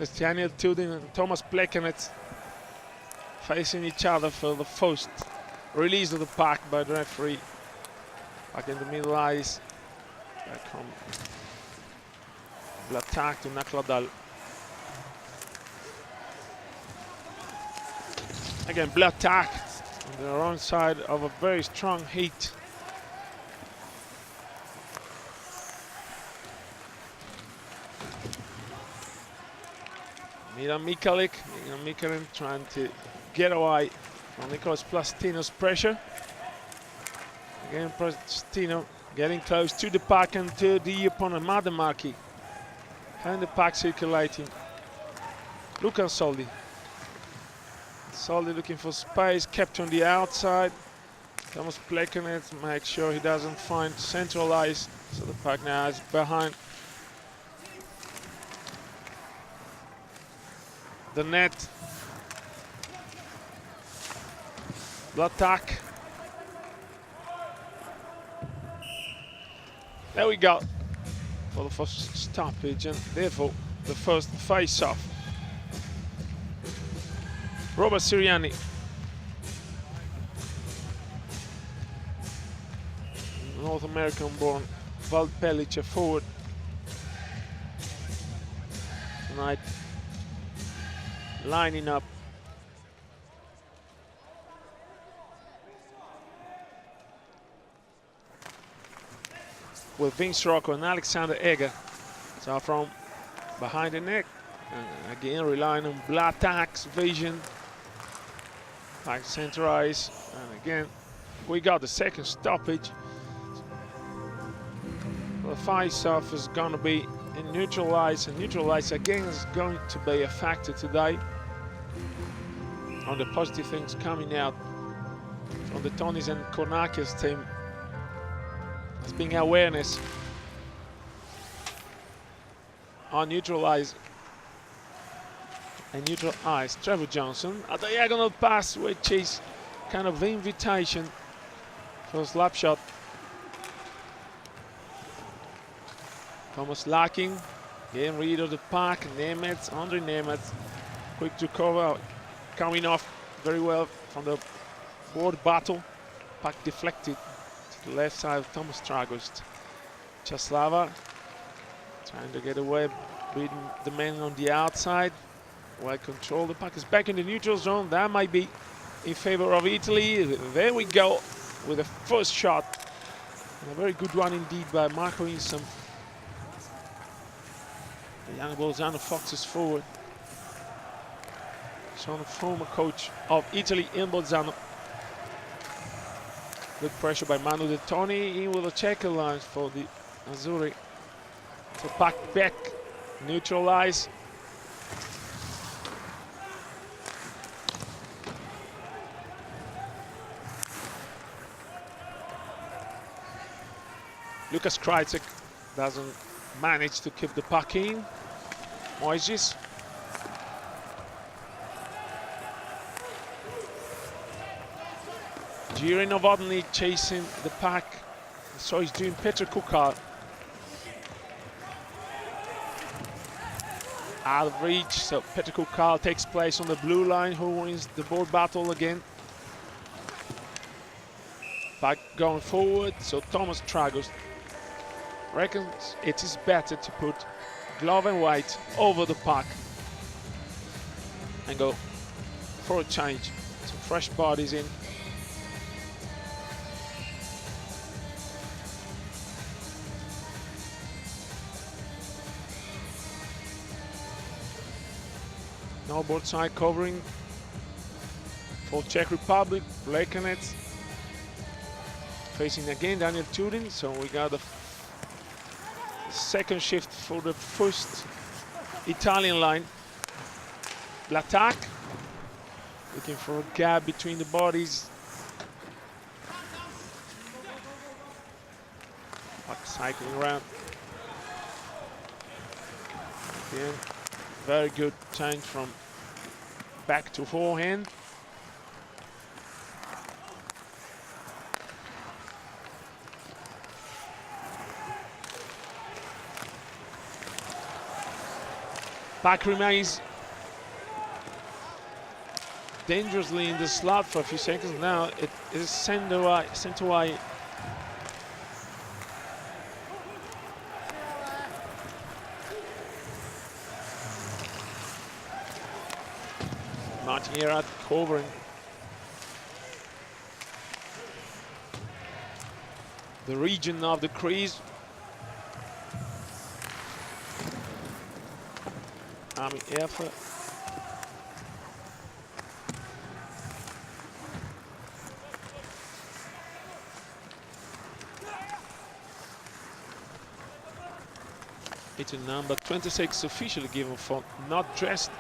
as Daniel Tudin and Thomas Plekanec facing each other for the first release of the puck by the referee. Back in the middle ice. Back from Blatak to Nakladal. Again, Blatak on the wrong side of a very strong heat. Milan Mikalik trying to get away from Nicolas Plastino's pressure. Again, Plastino getting close to the puck and to the opponent, Mademaki. And the puck circulating. Lukan Soldi. Soldi looking for space, kept on the outside. Thomas Plekanec makes sure he doesn't find central ice. So the puck now is behind the net. Blatak. There we go. For the first stoppage and therefore the first face-off. Robert Siriani. North American-born Val Pelice forward. Tonight lining up with Vince Rocco and Alexander Eger. So from behind the net, and again relying on Blatak's vision. Back center ice, and again we got the second stoppage. The face-off is going to be in neutral ice, and neutral ice again is going to be a factor today. On the positive things coming out from the Tonys and Kornakis team as being awareness on neutral ice and neutral ice. Trevor Johnson, a diagonal pass, which is kind of the invitation for a slap shot. Thomas Larkin, getting rid of the puck. Nemetz, Andre Nemetz, quick to cover, coming off very well from the board battle. Puck deflected to the left side of Thomas Tragost. Chaslava trying to get away, beating the man on the outside. Well controlled. The puck is back in the neutral zone. That might be in favor of Italy. There we go with the first shot. And a very good one indeed by Marco Insom. The young Bolzano Foxes forward. Son of former coach of Italy in Bolzano. Good pressure by Manu De Toni, in with a checker line for the Azzurri. So puck back, neutralize. Lukas Krajcek doesn't manage to keep the puck in. Moises. Jiří Novotny chasing the puck. So he's doing Petr Kukar. Out of reach, so Petr Kukar takes place on the blue line, who wins the board battle again. Puck going forward, so Thomas Tragos reckons it is better to put glove and white over the puck and go for a change. Some fresh bodies in. No board side covering for Czech Republic. Plekanec facing again Daniel Tudin, so we got the second shift for the first Italian line. Blatak looking for a gap between the bodies. Puck cycling around. Again, very good change from back to forehand. Puck remains dangerously in the slot for a few seconds. Now it is sent away. Martin Gerard covering the region of the crease. IIHF. It's a number 26 officially given for not dressed.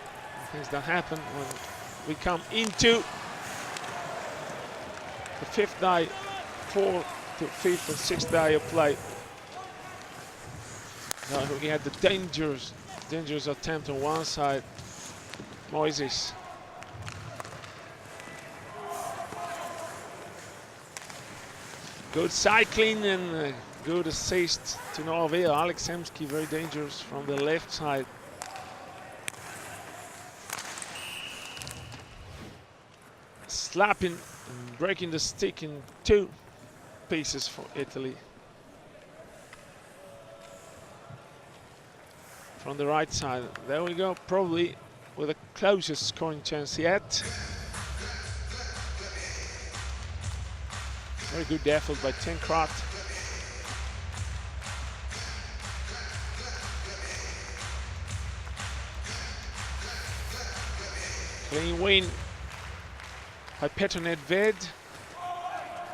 Things that happen when we come into the fifth day, fourth to fifth and sixth day of play. Now we had the dangerous attempt on one side. Moises. Good cycling and good assist to no avail. Alex Hemsky very dangerous from the left side. Slapping and breaking the stick in two pieces for Italy. From the right side, there we go, probably with the closest scoring chance yet. Very good effort by Tenkrat. Clean win by Petr Nedved.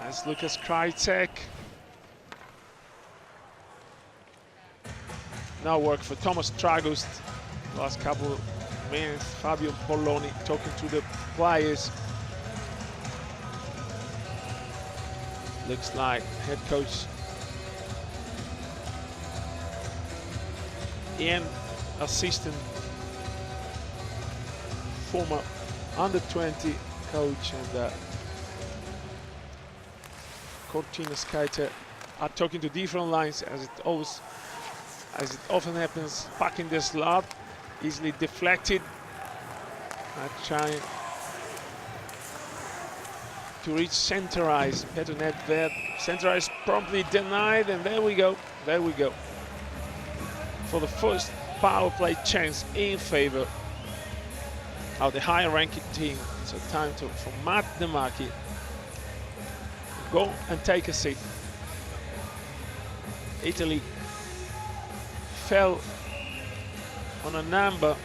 As Lucas Krajcek. Now work for Thomas Tragust. Last couple of minutes, Fabio Polloni talking to the players. Looks like head coach and assistant, former under-20 coach and Cortina Skater are talking to different lines as it often happens. Puck in the slot, easily deflected. Trying to reach center ice. Petr Nedved, center ice promptly denied, and there we go. For the first power play chance in favor of the higher ranking team. So time for Matt Demaki to go and take a seat. Italy fell on a number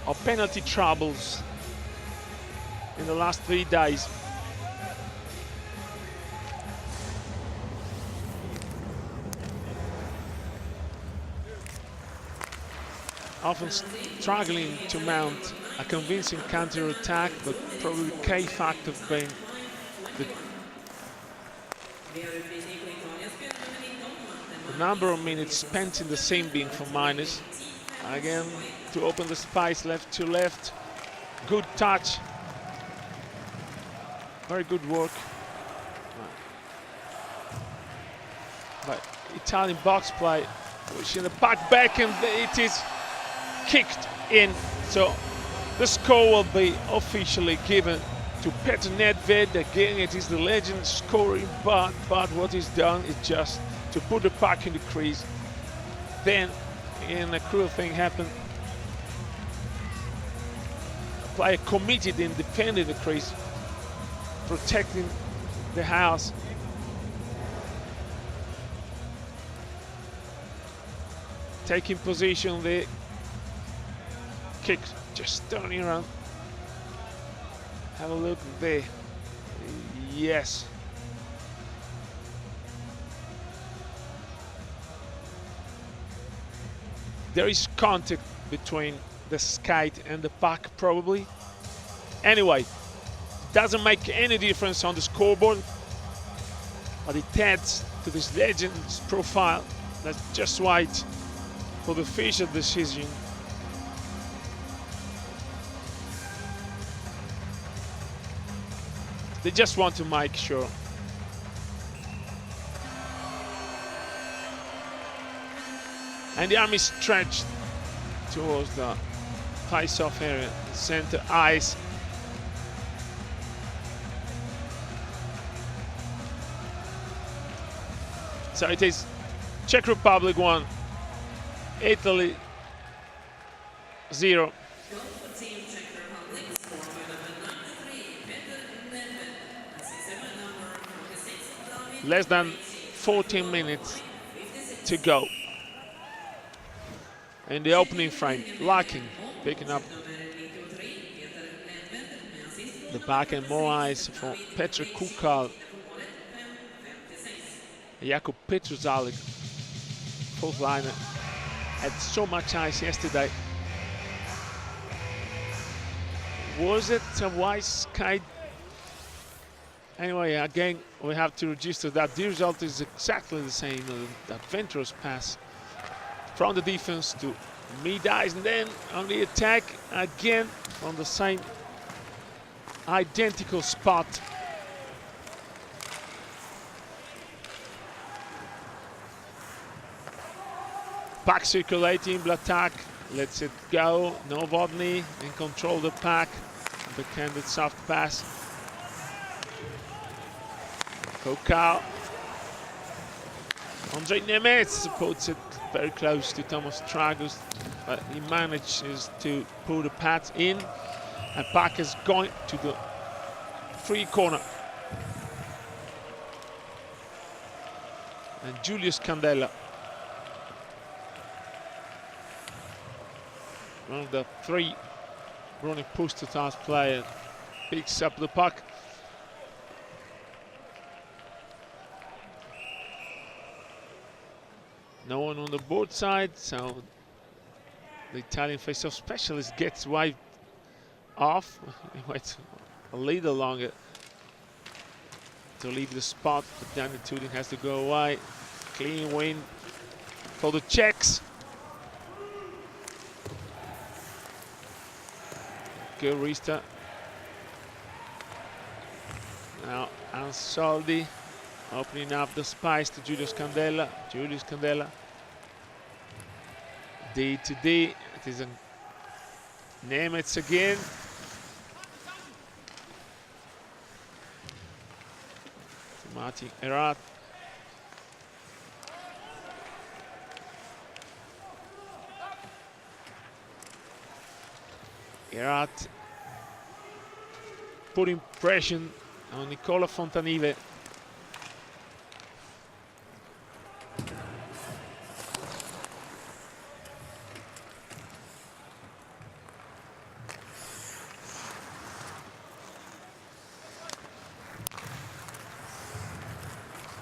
of penalty troubles in the last 3 days. Often struggling to mount a convincing counter-attack, but probably the key factor being the number of minutes spent in the same being for minors. Again, to open the space left to left. Good touch. Very good work. But Italian box play, pushing the puck back, and it is kicked in. So the score will be officially given to Petr Nedved. Again, it is the legend scoring, but what is done is just to put the puck in the crease. Then, and a cruel thing happened. The player committed in defending the crease, protecting the house. Taking position there. Kick, just turning around. Have a look there. Yes. There is contact between the skate and the puck, probably. Anyway, doesn't make any difference on the scoreboard, but it adds to this legend's profile. Let's just wait for the official decision. They just want to make sure. And the arm is stretched towards the face-off area, center ice. So it is Czech Republic 1, Italy 0. Less than 14 minutes to go. In the opening frame, Larkin picking up the back and more ice for Petr Kukal. Jakub Petruzalik, fourth liner, had so much ice yesterday. Was it a wise kite? Anyway, again, we have to register that the result is exactly the same. That adventurous pass from the defense to mid-ice, and then on the attack, again, from the same identical spot. Pack circulating, Blatak lets it go, Novotny in control the pack, backhanded soft pass. Kokal. Andrej Nemec puts it very close to Thomas Tragus, but he manages to pull the pads in, and pack is going to the free corner. And Julius Candela, one of the three running push-to-task players, picks up the puck. No one on the board side, so the Italian face-off specialist gets wiped off. He waits a little longer to leave the spot, but Danny Tudin has to go away. Clean win for the Czechs. Good restart. Now Ansaldi opening up the space to Julius Candela. Julius Candela. D to D. It is a Nemec again. Martin Erat. Erat putting pressure on Nicola Fontanive.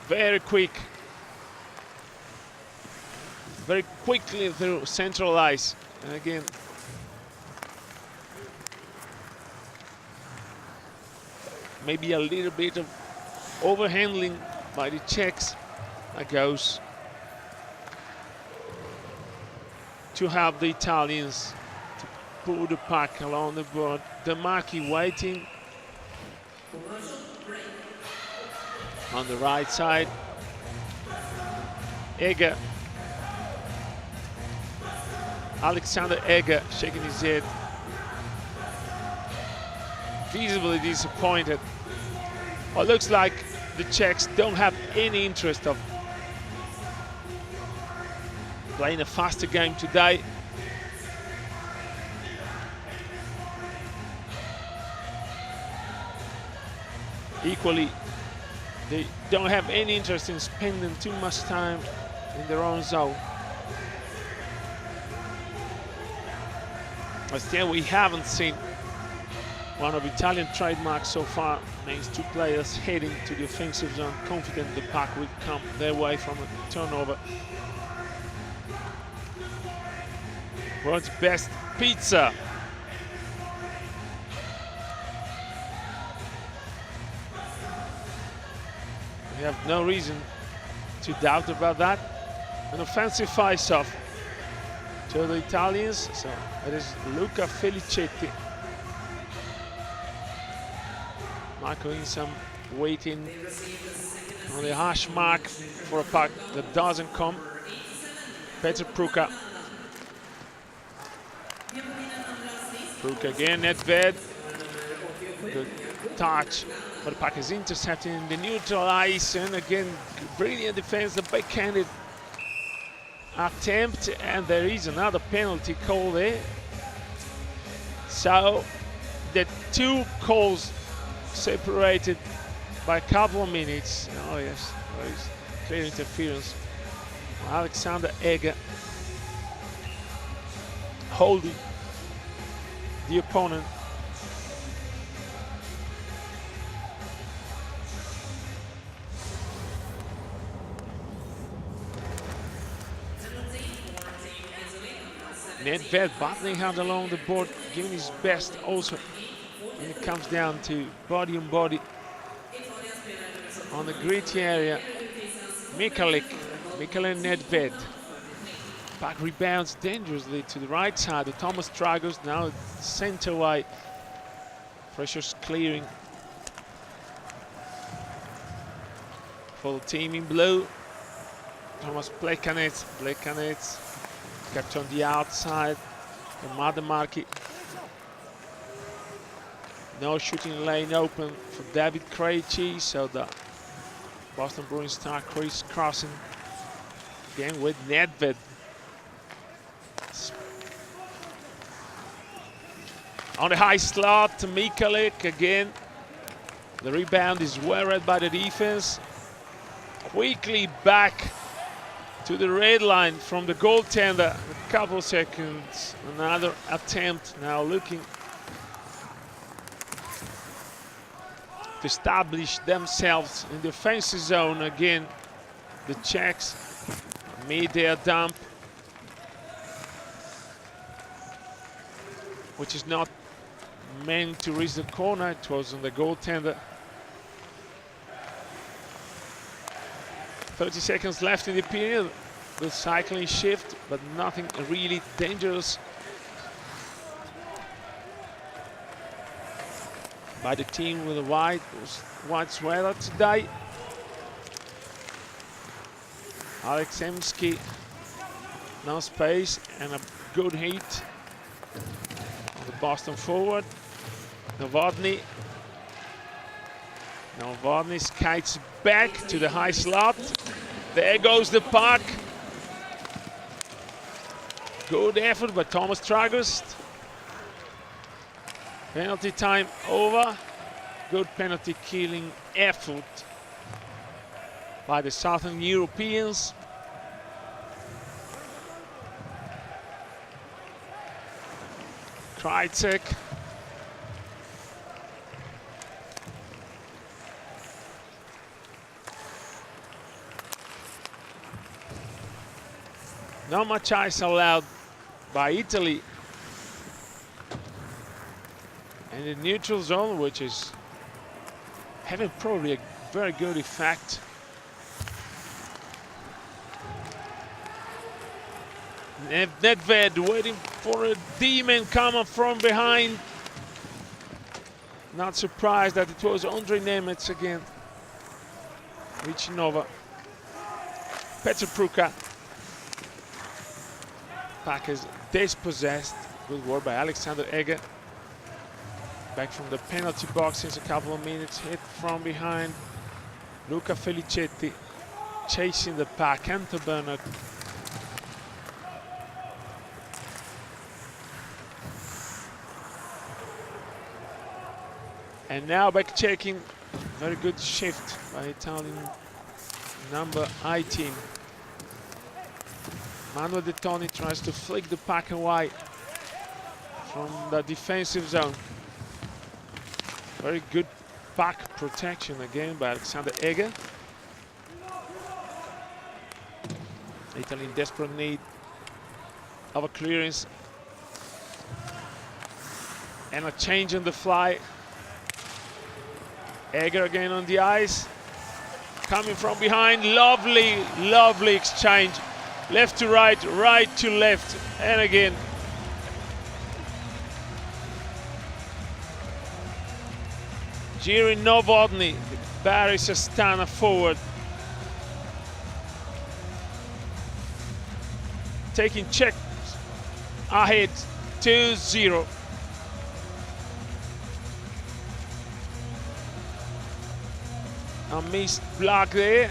Very quick, very quickly through central ice, and again maybe a little bit of overhandling by the Czechs. That goes to have the Italians to pull the puck along the board. Damaki waiting on the right side. Egger, Alexander Egger shaking his head, visibly disappointed. Well, it looks like the Czechs don't have any interest of playing a faster game today. Equally, they don't have any interest in spending too much time in their own zone. But still, we haven't seen one of Italian trademarks so far, means two players heading to the offensive zone, confident the puck will come their way from a turnover. World's best pizza. We have no reason to doubt about that. An offensive face-off to the Italians, so it is Luca Felicetti. Marco Insam waiting on the hash mark for a puck that doesn't come. Petr Pruka Brook again, Nedved. Good touch, but the puck is intercepted in the neutral ice, and again, brilliant defense, the backhanded attempt, and there is another penalty call there. So the two calls separated by a couple of minutes. Oh yes, there is clear interference. Alexander Egger holding the opponent. Nedved battling hard along the board, giving his best also when it comes down to body on body on the gritty area. Mikalik Nedved. Puck rebounds dangerously to the right side. Thomas Tragos now center wide. Pressure's clearing for the team in blue. Thomas Plekanec kept on the outside. And Madamarki. No shooting lane open for David Krejci, so the Boston Bruins star Chris crossing again with Nedved. On the high slot to Mikalik again. The rebound is well read by the defense. Quickly back to the red line from the goaltender. A couple seconds. Another attempt now looking to establish themselves in the offensive zone again. The Czechs made their dump, which is not meant to reach the corner. It was on the goaltender. 30 seconds left in the period. Good cycling shift, but nothing really dangerous by the team with a white sweater today. Alex Emsky, no space and a good hit on the Boston forward. Novotny skates back to the high slot. There goes the puck. Good effort by Thomas Tragos. Penalty time over. Good penalty killing effort by the Southern Europeans. Krajcek. Not much ice allowed by Italy. And the neutral zone, which is having probably a very good effect. Nedved waiting for a demon coming from behind. Not surprised that it was Andre Nemec again, reaching over. Petr Pruka. Puck is dispossessed. Good work by Alexander Egger. Back from the penalty box since a couple of minutes. Hit from behind. Luca Felicetti chasing the puck. Enter Bernard. And now back checking. Very good shift by Italian number 18. Manuel De Toni tries to flick the puck away from the defensive zone. Very good puck protection again by Alexander Egger. Italy in desperate need of a clearance. And a change on the fly. Egger again on the ice. Coming from behind, lovely exchange. Left to right, right to left, and again. Jiří Novotny, Barry Sestana forward. Taking Czech ahead 2-0. A missed block there.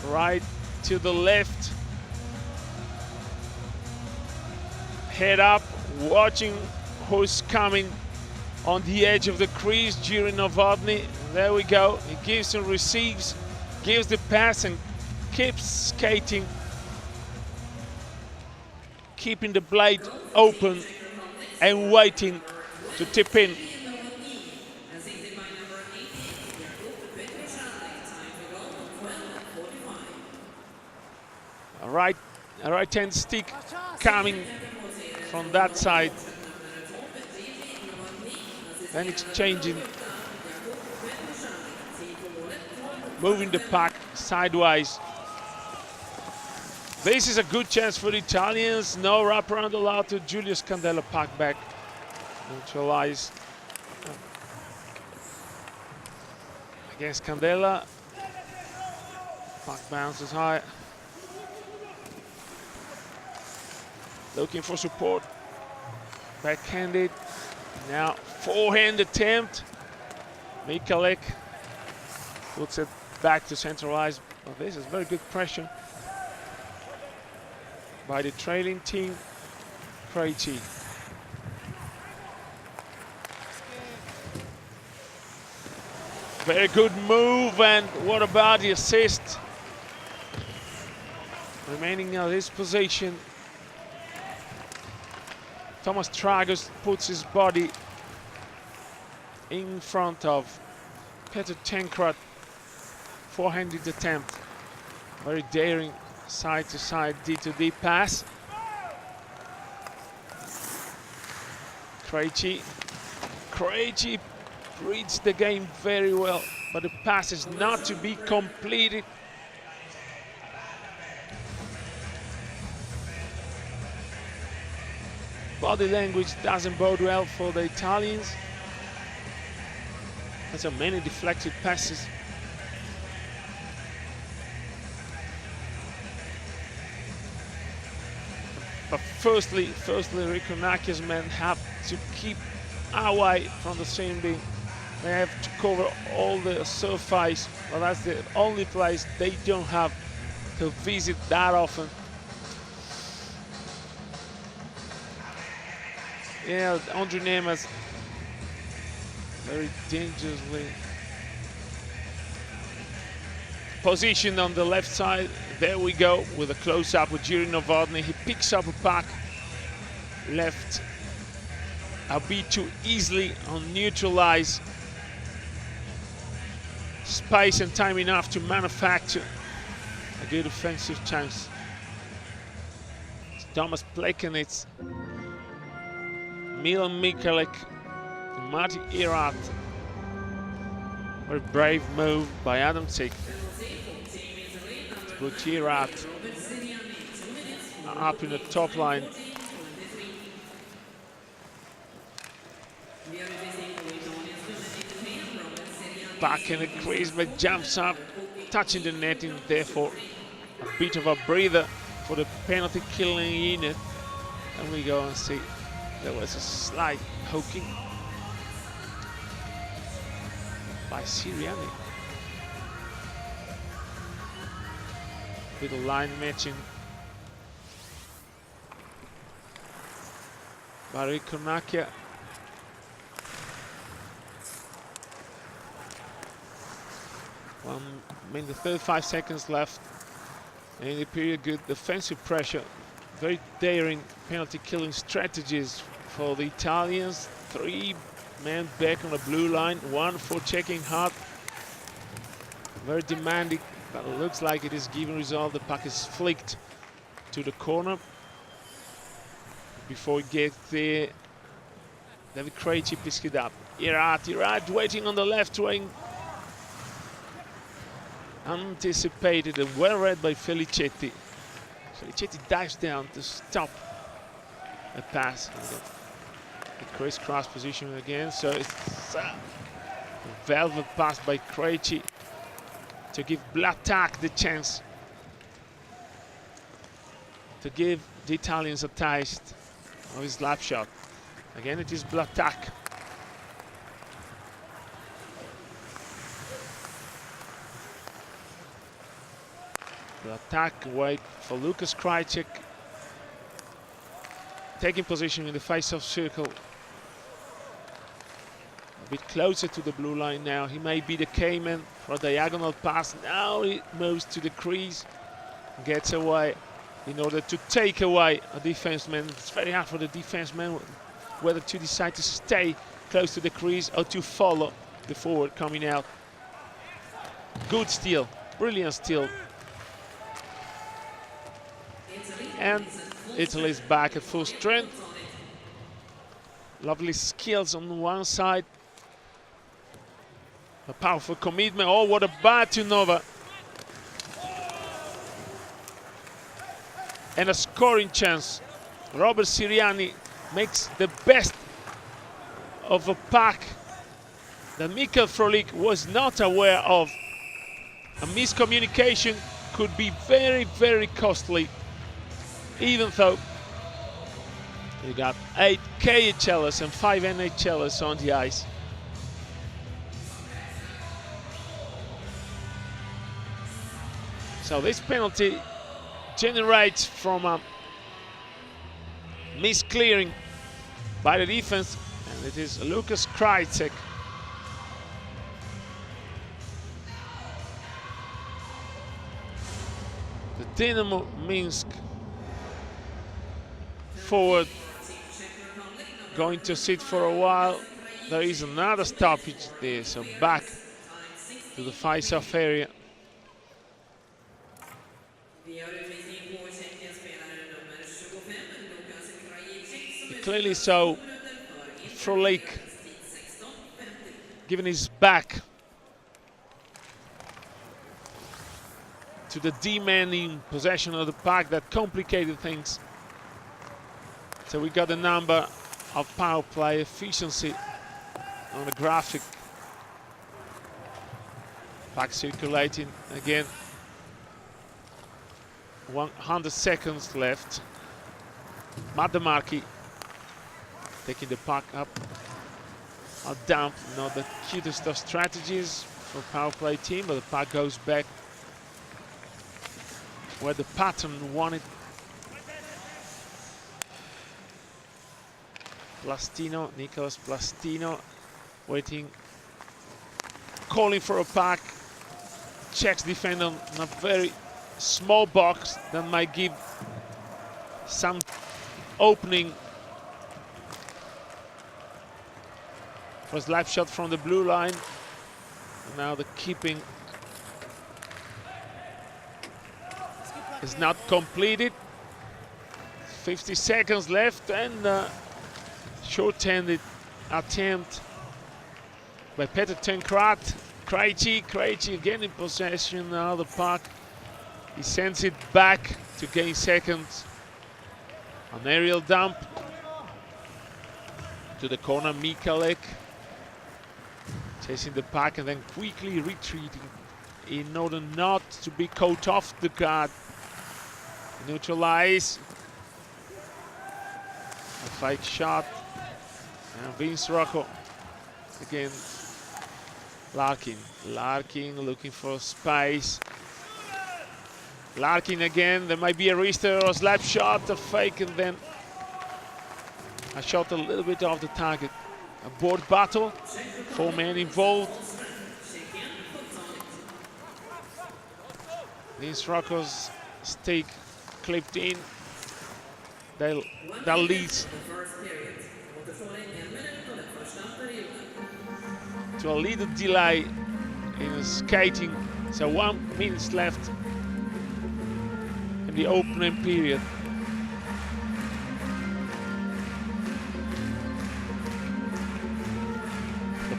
Right to the left. Head up, watching who's coming on the edge of the crease during Novotny. There we go. He gives and receives, gives the pass and keeps skating, keeping the blade open and waiting to tip in. A right hand stick coming from that side. Then exchanging, moving the puck sideways. This is a good chance for the Italians. No wraparound allowed to Julius Candela. Puck back, neutralized against Candela. Puck bounces high. Looking for support. Backhanded. Now forehand attempt. Mikalek puts it back to centralize. Well, this is very good pressure by the trailing team. Krejci. Very good move, and what about the assist? Remaining in this position. Thomas Tragos puts his body in front of Petr Tenkrat. Forehanded attempt. Very daring side-to-side D2D pass. Krejci reads the game very well, but the pass is not to be completed. Body language doesn't bode well for the Italians. There's so many deflected passes. But firstly, Rikonaki's men have to keep away from the same beam. They have to cover all the surface, but that's the only place they don't have to visit that often. Yeah, Andre Nemeth very dangerously positioned on the left side. There we go with a close-up with Jiri Novotny. He picks up a puck left a bit too easily on neutralize. Space and time enough to manufacture a good offensive chance. It's Thomas Plekanec, Milan Mikalek, Mati Irat. Very brave move by Adam Czech. To put Irat up in the top line. Back in the crease, but jumps up, touching the netting, therefore a bit of a breather for the penalty killing unit. And we go and see there was a slight poking by Siriani. Little line matching by Rikonakia. The 35 seconds left in the period. Good defensive pressure, very daring penalty killing strategies for the Italians. 3 men back on the blue line, 1 for checking hard. Very demanding, but it looks like it is giving result. The puck is flicked to the corner. Before it gets there, David Krejci picks it up. Irat waiting on the left wing. Anticipated and well read by Felicetti. Felicetti dives down to stop a pass. The crisscross position again, so it's a velvet pass by Krejci to give Blatak the chance to give the Italians a taste of his lap shot. Again, it is Blatak. The attack wait for Lukas Krajcik, taking position in the face-off circle. A bit closer to the blue line now. He may be the K-man for a diagonal pass. Now he moves to the crease, gets away in order to take away a defenseman. It's very hard for the defenseman whether to decide to stay close to the crease or to follow the forward coming out. Good steal, brilliant steal. And Italy's back at full strength. Lovely skills on one side. A powerful commitment. Oh, what a bad turnover. And a scoring chance. Robert Siriani makes the best of a pack that Mikkel Frolik was not aware of. A miscommunication could be very, very costly, even though you got 8 KHLers and 5 NHLers on the ice. So this penalty generates from a misclearing by the defense, and it is Lukas Krajcik. The Dynamo Minsk forward going to sit for a while. There is another stoppage there, so back to the face-off area. Clearly so, Frolik giving his back to the demanding possession of the puck that complicated things. So we got the number of power play efficiency on the graphic. Puck circulating again. 100 seconds left. Madamarki taking the puck up. A dump, not the cutest of strategies for power play team, but the puck goes back where the pattern wanted. Plastino, Nicholas Plastino, waiting, calling for a puck. Czechs defend on a very small box that might give some opening. First lap shot from the blue line. Now the keeping is not completed. 50 seconds left, and short-handed attempt by Petr Tenkrat. Krejci again in possession now the puck. He sends it back to gain seconds. An aerial dump to the corner. Mikalek chasing the puck and then quickly retreating in order not to be caught off the guard. Neutralize. A fake shot. And Vince Rocco again. Larkin looking for space. Larkin again. There might be a wrist or a slap shot, a fake, and then a shot a little bit off the target. A board battle. 4 men involved. Vince Rocco's stick clipped in. That leads to a little delay in skating. So 1 minute left in the opening period.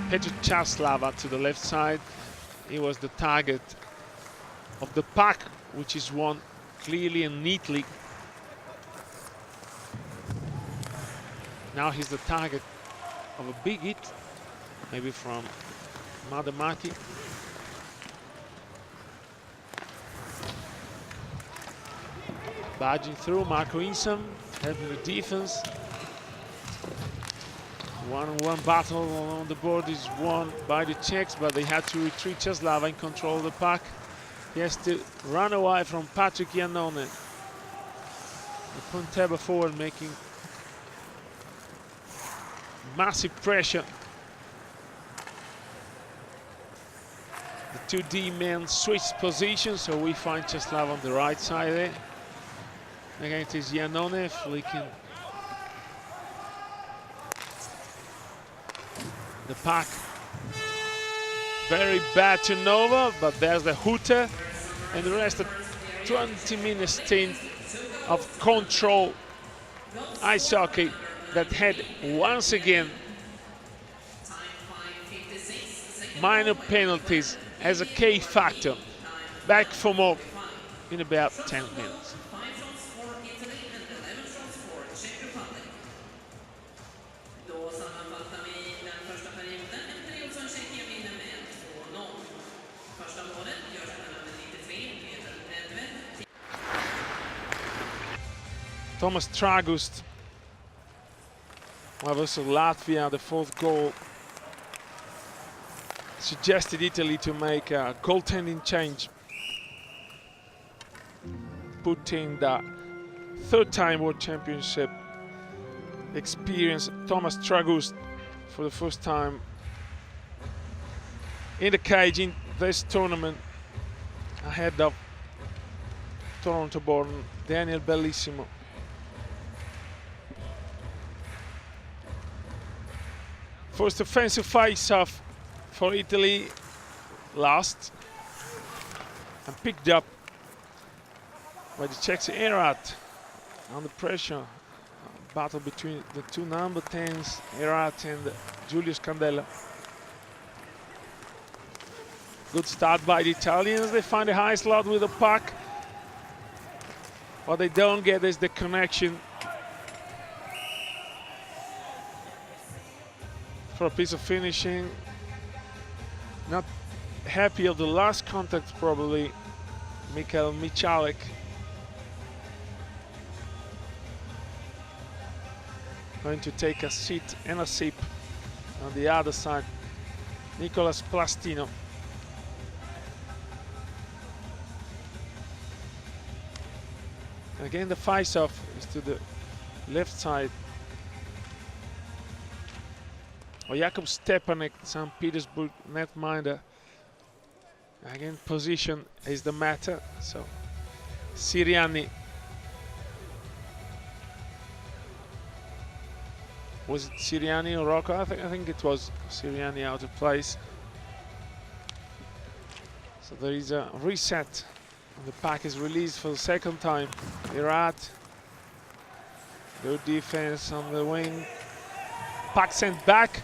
Petr Chaslava to the left side. He was the target of the puck, which is won clearly and neatly. Now he's the target of a big hit, maybe from Madamarki. Barging through, Marco Insam helping the defense. One-on-one battle on the board is won by the Czechs, but they had to retreat. Chaslava in control of the puck. He has to run away from Patrick Iannone. The Pontebba forward making massive pressure. The 2D men switch positions, so we find Czeslaw on the right side there. Again, it is Iannone flicking the pack. Very bad to Nova, but there's the hooter, and the rest of 20-minute stint of control ice hockey that had once again minor penalties as a key factor. Back for more in about 10 minutes. Thomas Tragust versus Latvia, the fourth goal, suggested Italy to make a goaltending change, putting the third-time World Championship experience Thomas Tragust for the first time in the cage in this tournament, ahead of Toronto-born Daniel Bellissimo. First offensive face-off for Italy, lost and picked up by the Czechs. Erat under pressure. Battle between the two number 10s, Erat and Julius Candela. Good start by the Italians. They find a high slot with the puck. What they don't get is the connection for a piece of finishing. Not happy of the last contact, probably Mikhail Michalek. Going to take a seat and a sip on the other side. Nicolas Plastino. Again, the face-off is to the left side. Jakub Stepanek, St. Petersburg netminder. Again, position is the matter. So Siriani. Was it Siriani or Rocco? I think it was Siriani out of place. So there is a reset. And the pack is released for the second time. Erat. Good defense on the wing. Puck sent back.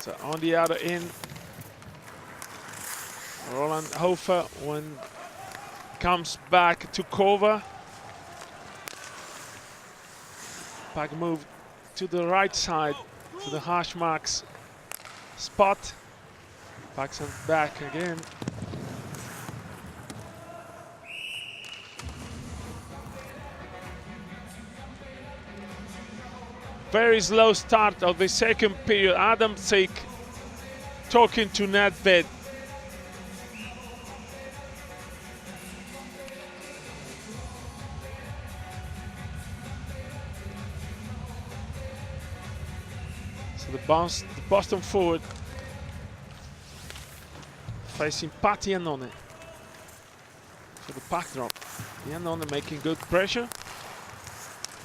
So on the other end, Roland Hofer when comes back to cover. Puck moved to the right side to the hash marks spot. Puck sent back again. Very slow start of the second period. Adam Sik talking to Nedved. So the Boston forward facing Pat Iannone for the puck drop. Iannone making good pressure.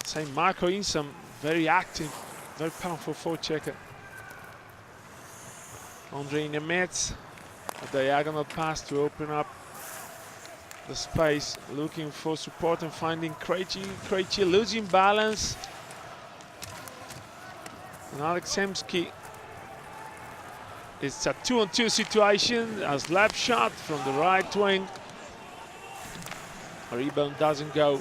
Same Marco Insam. Very active, very powerful forechecker. Andrei Nemets, a diagonal pass to open up the space, looking for support and finding Krejci. Krejci losing balance. And Alex Hemsky. It's a 2-on-2 situation, a slap shot from the right wing. A rebound doesn't go.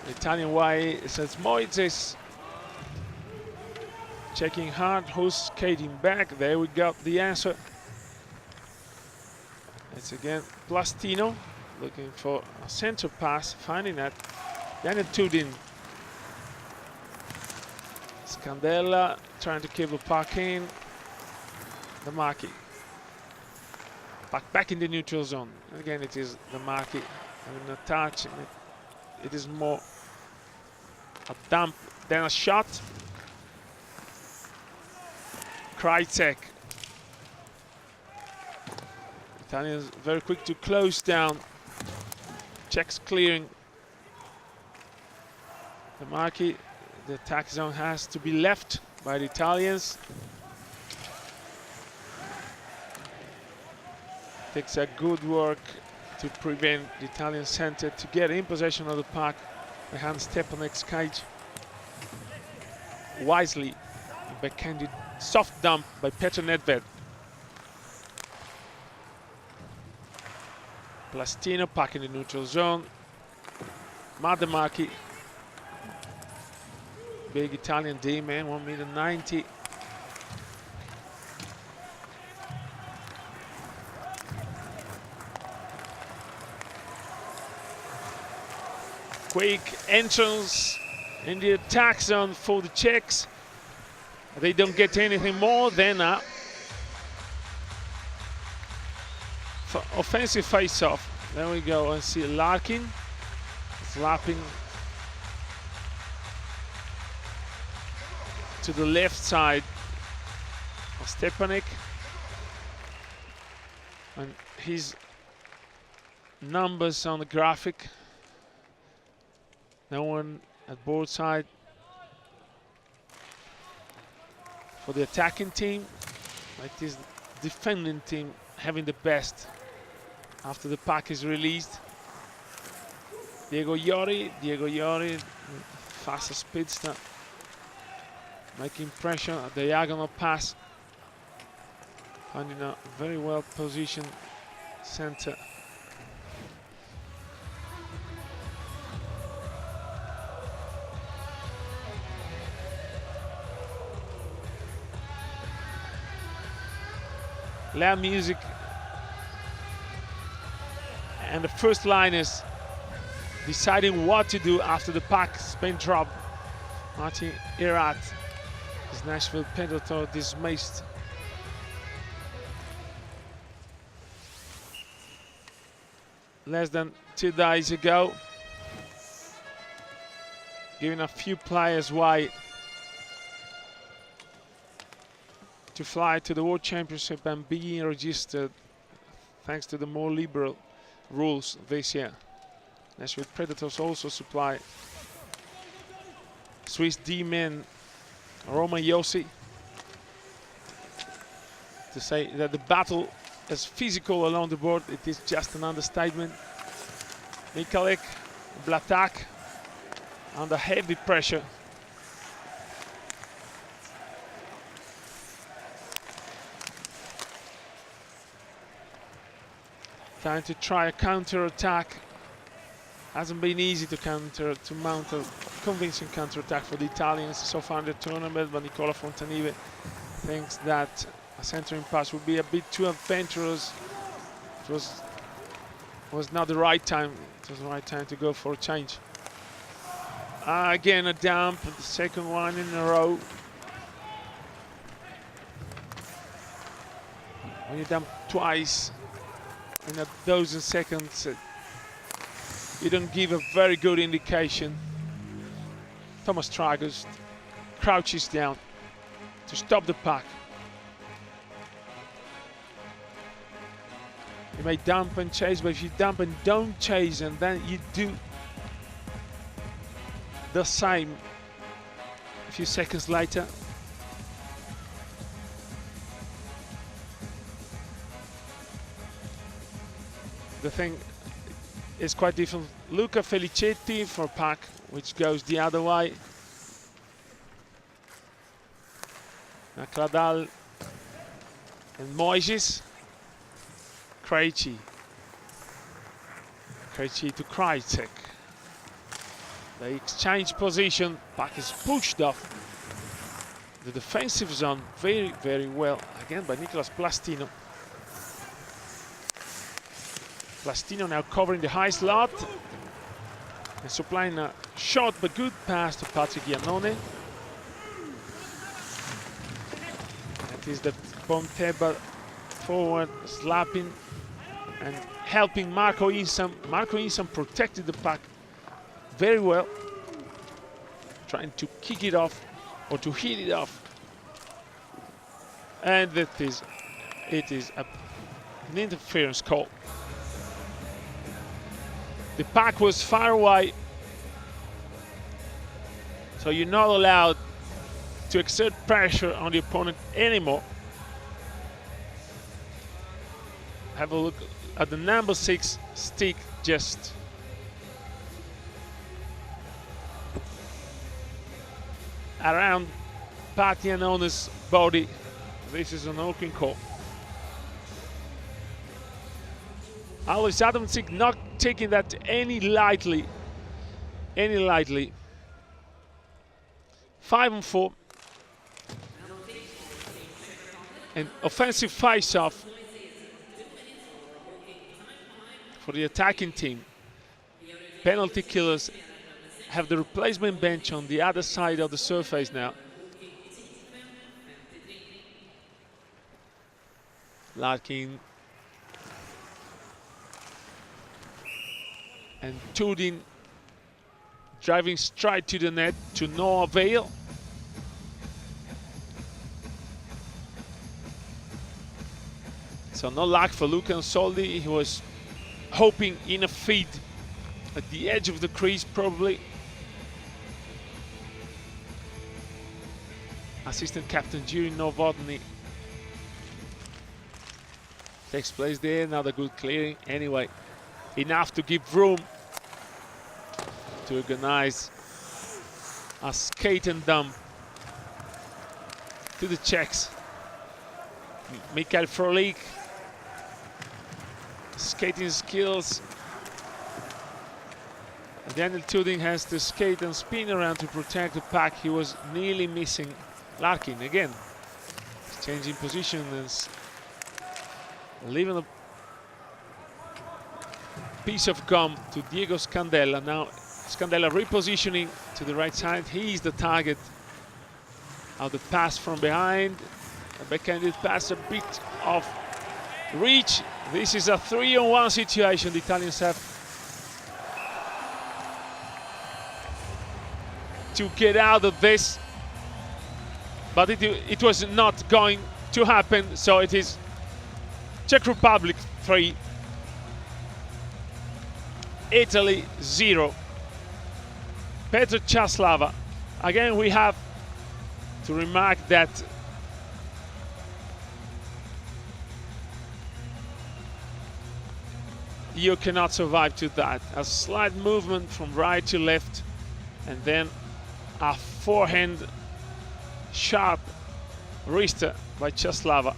The Italian way says Moises checking hard, who's skating back. There we got the answer. It's again Plastino, looking for a center pass, finding that. Daniel Tudin. Scandella trying to keep the puck in. The Marquis. Back in the neutral zone. Again, it is the Marquis having a touch. And it is more a dump than a shot. Krajcek. Italians very quick to close down. Czechs clearing. The Marquis, the attack zone has to be left by the Italians. Takes a good work to prevent the Italian center to get in possession of the puck behind Stepanek's cage. Wisely, backhanded soft dump by Petr Nedved. Plastino puck in the neutral zone. Mademaki. Big Italian D-man, 1.90 m. Quick entrance in the attack zone for the Czechs. They don't get anything more than a offensive face-off. There we go, and see Larkin slapping to the left side of Stepanek, and his numbers on the graphic. No one at board side for the attacking team. Like this defending team having the best after the puck is released. Diego Iori, faster speedster, making pressure, a diagonal pass, finding a very well positioned center. Loud music, and the first line is deciding what to do after the puck's been dropped. Martin Irat, his Nashville Predator, dismissed. Less than 2 days ago, giving a few players wide to fly to the World Championship and being registered thanks to the more liberal rules this year. Nashville Predators also supply Swiss D-men Roma Yossi. To say that the battle is physical along the board, it is just an understatement. Mikalek, Blatak under heavy pressure. Trying to try a counter-attack. Hasn't been easy to mount a convincing counter-attack for the Italians so far in the tournament, but Nicola Fontanive thinks that a centering pass would be a bit too adventurous. It was not the right time. It was the right time to go for a change. Again, a dump, the second one in a row. When you dump twice in a dozen seconds, you don't give a very good indication. Thomas Tragus crouches down to stop the puck. You may dump and chase, but if you dump and don't chase and then you do the same a few seconds later, the thing is quite different. Luca Felicetti for puck, which goes the other way. Nakladal and Moises. Krejci to Krajcek. They exchange position. Puck is pushed off the defensive zone very, very well. Again by Nicolas Plastino. Plastino now covering the high slot and supplying a short but good pass to Patrick Iannone. That is the Ponteba forward slapping and helping Marco Insam. Marco Insam protected the puck very well, trying to kick it off or to hit it off. And it is an interference call. The puck was far away, so you're not allowed to exert pressure on the opponent anymore. Have a look at the number 6 stick just around Pat Iannone's body. This is an open call. Alois Adamczyk not taking that any lightly. 5-on-4. An offensive face-off for the attacking team. Penalty killers have the replacement bench on the other side of the surface now. Larkin and Tudin driving straight to the net to no avail. So no luck for Luca Ansoldi. He was hoping in a feed at the edge of the crease probably. Assistant captain Jiri Novotny takes place there. Another good clearing. Anyway, enough to give room to organize a skate and dump to the Czechs. Mikhail Frolik, skating skills. Daniel Tudin has to skate and spin around to protect the puck. He was nearly missing Larkin again. He's changing position and leaving a piece of gum to Diego Scandella. Now Scandella repositioning to the right side. He is the target of the pass from behind. A backhanded pass, a bit of reach. This is a 3-on-1 situation. The Italians have to get out of this, but it was not going to happen. So it is Czech Republic 3, Italy 0. Petr Časlava. Again, we have to remark that you cannot survive to that. A slight movement from right to left, and then a forehand sharp wrister by Časlava.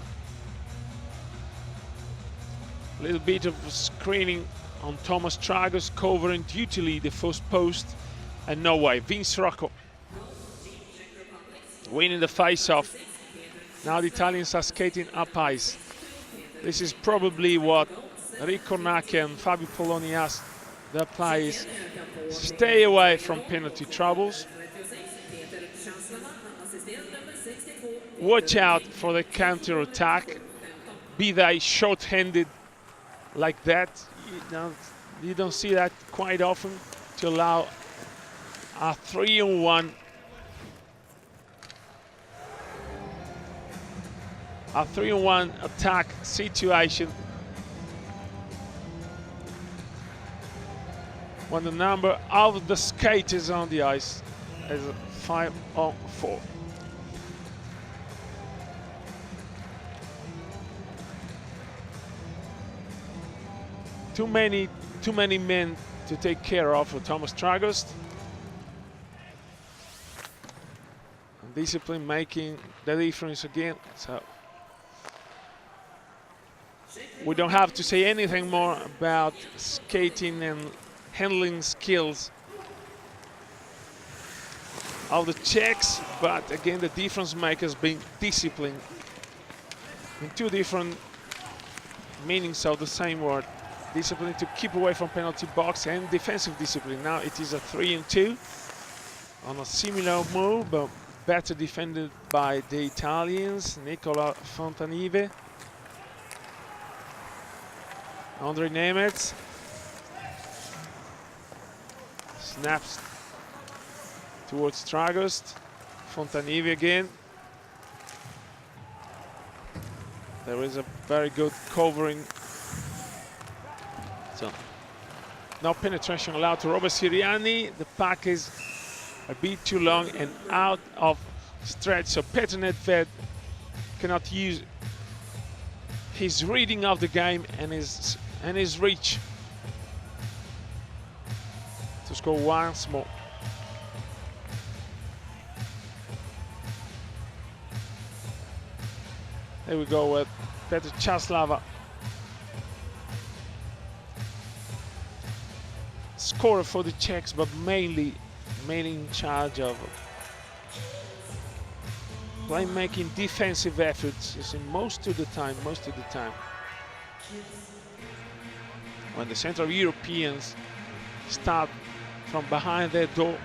A little bit of screening on Thomas Tragos, covering dutifully the first post, and no way. Vince Rocco winning the face-off. Now the Italians are skating up ice. This is probably what Rick Cornacchia and Fabio Poloni asked their players: stay away from penalty troubles. Watch out for the counter-attack. Be they short-handed like that. You don't see that quite often, to allow a 3-on-1. A 3-on-1 attack situation when the number of the skaters on the ice is 5-on-4. Too many men to take care of for Thomas Tragos. Discipline making the difference again. So we don't have to say anything more about skating and handling skills of the Czechs, but again the difference makers being disciplined, in two different meanings of the same word. discipline to keep away from penalty box and defensive discipline. Now it is a 3-2 on a similar move, but better defended by the Italians. Nicola Fontanive, Andre Nemeth snaps towards Tragost. Fontanive again. There is a very good covering. So, no penetration allowed to Robert Siriani. The pack is a bit too long and out of stretch, so Petr Nedved cannot use his reading of the game and his reach to score once more. There we go with Petr Časlava. Scorer for the Czechs, but mainly in charge of playmaking, defensive efforts. Is in most of the time. When the Central Europeans start from behind their door,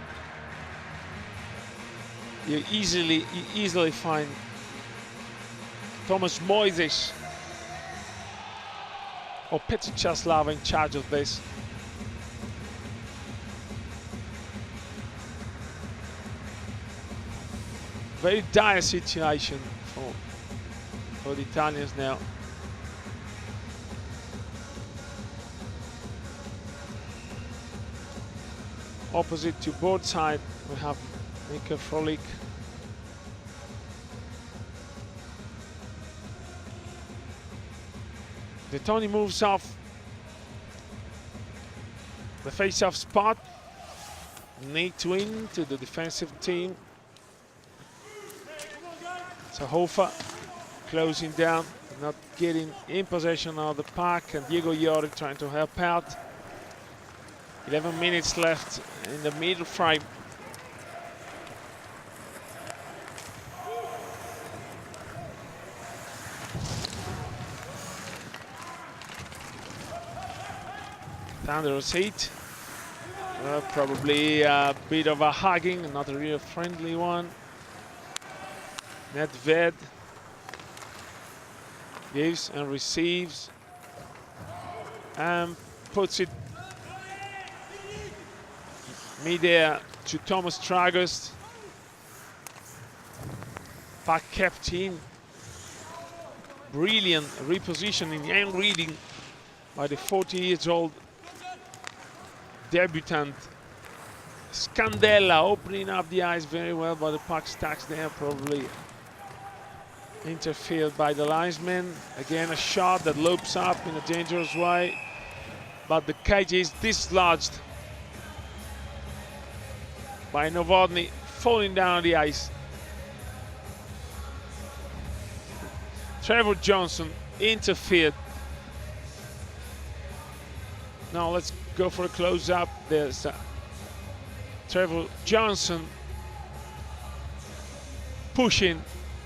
you easily find Tomasz Moises or Petr Časlava in charge of this. Very dire situation for the Italians now. Opposite to board side, we have Mika Frolik. De Toni moves off the face-off spot. Need to win to the defensive team. So Hofer closing down, not getting in possession of the puck, and Diego Iori trying to help out. 11 minutes left in the middle frame. Thunderous heat. Probably a bit of a hugging, not a real friendly one. Nedved gives and receives and puts it mid-air to Thomas Tragost. Puck kept in. Brilliant repositioning and reading by the 40-year-old debutant. Scandella opening up the eyes very well, but the puck stacks there, probably interfered by the linesman. Again, a shot that loops up in a dangerous way, but the cage is dislodged by Novotny, falling down the ice. Trevor Johnson interfered. Now let's go for a close-up. There's Trevor Johnson pushing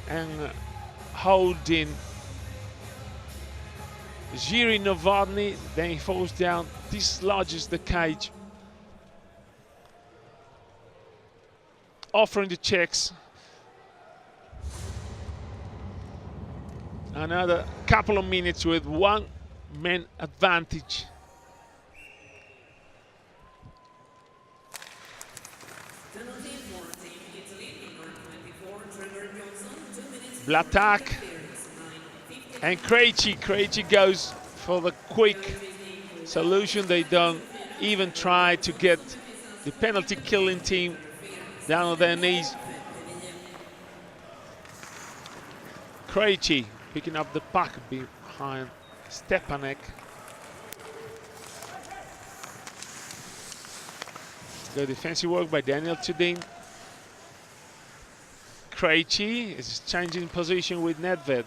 and holding Jiří Novotny, then he falls down, dislodges the cage, offering the Czechs another couple of minutes with one-man advantage. Blatak and Krejci. Krejci goes for the quick solution. They don't even try to get the penalty killing team down on their knees. Krejci picking up the puck behind Stepanek. Good defensive work by Daniel Tudin. Krejci is changing position with Nedved.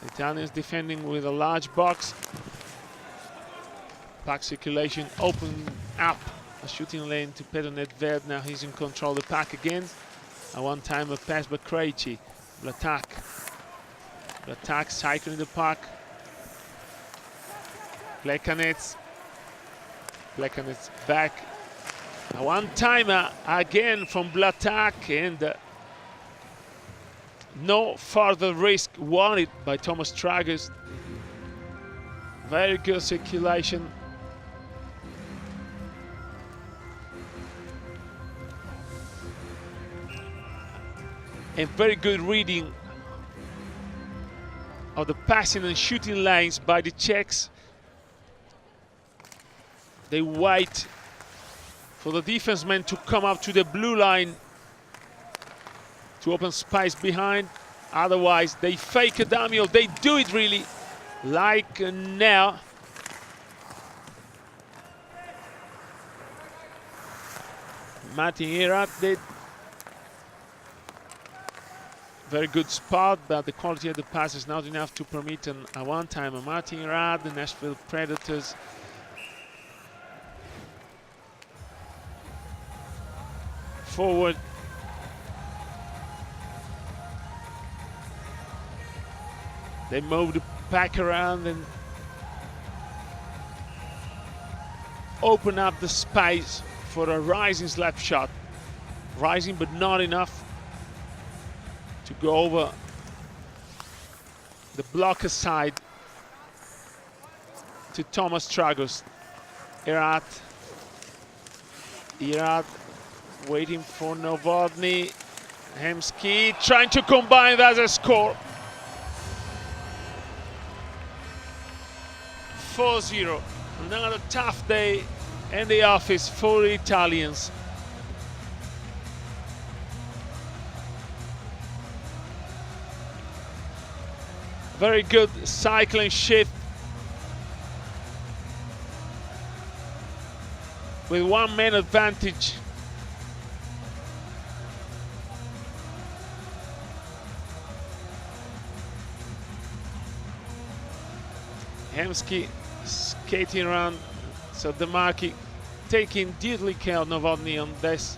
The Italians defending with a large box. Puck circulation open up a shooting lane to Petr Nedved. Now he's in control of the puck again. A one-timer pass by Krejci. Blatak cycling the puck. Plekanec back. A one-timer again from Blatak, and no further risk wanted by Thomas Tragus. Very good circulation. And very good reading of the passing and shooting lines by the Czechs. They wait for the defensemen to come up to the blue line to open space behind. Otherwise, they fake a dummy, or they do it really, like now. Martin Irat did. Very good spot, but the quality of the pass is not enough to permit a one-timer. Martin Irat, the Nashville Predators. Forward. They move the pack around and open up the space for a rising slap shot. Rising, but not enough to go over the blocker side to Thomas Tragus. Irat waiting for Novotny. Hemsky trying to combine that as a score. 4-0. Another tough day in the office for the Italians. Very good cycling shift with 1 man advantage. Hemsky skating around, so Demarchi taking deadly care of Novotny on this.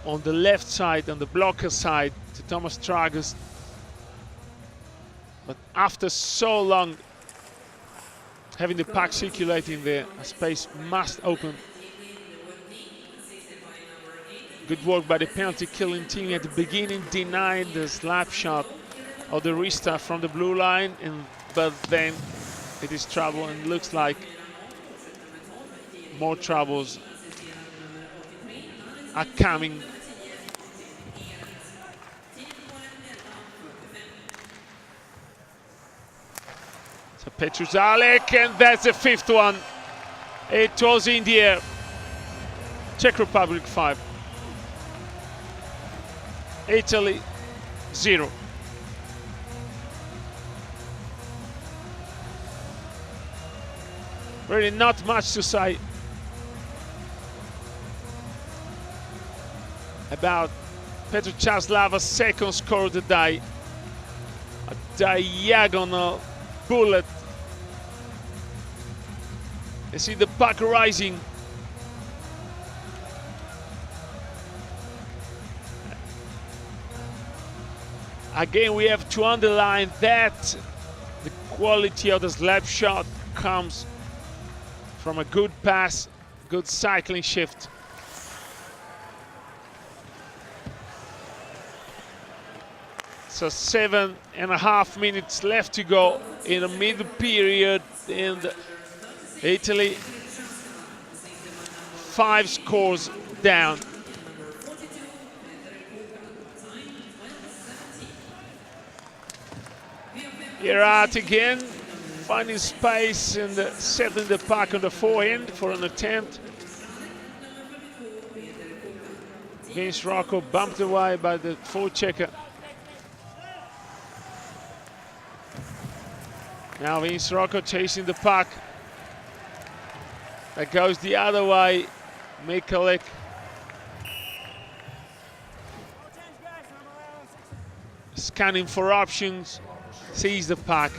On the left side, on the blocker side, to Thomas Tragus. But after so long having the puck circulating there, a space must open. Good work by the penalty killing team at the beginning, denying the slap shot of the restart from the blue line, but then it is trouble, and looks like more troubles are coming. So Petruzalek, and that's the 5th one. It was in the air. Czech Republic 5. Italy 0. Really not much to say about Petr Časlava's second score of the day. A diagonal bullet. You see the puck rising. Again, we have to underline that the quality of the slap shot comes from a good pass, good cycling shift. So 7.5 minutes left to go in the middle period, and Italy 5 scores down. Irat again, finding space and settling the puck on the forehand for an attempt. Vince Rocco bumped away by the forechecker. Now Vince Rocco chasing the puck. That goes the other way. Mikulek. Scanning for options. Sees the puck.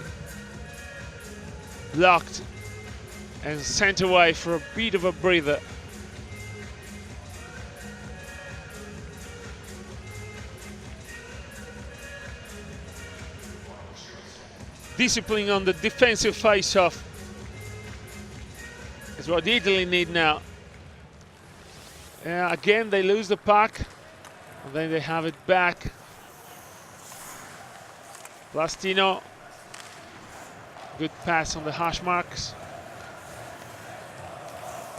Blocked and sent away for a bit of a breather. discipline on the defensive face-off. That's what Italy need now. Again, they lose the puck, and then they have it back. Plastino, good pass on the hash marks.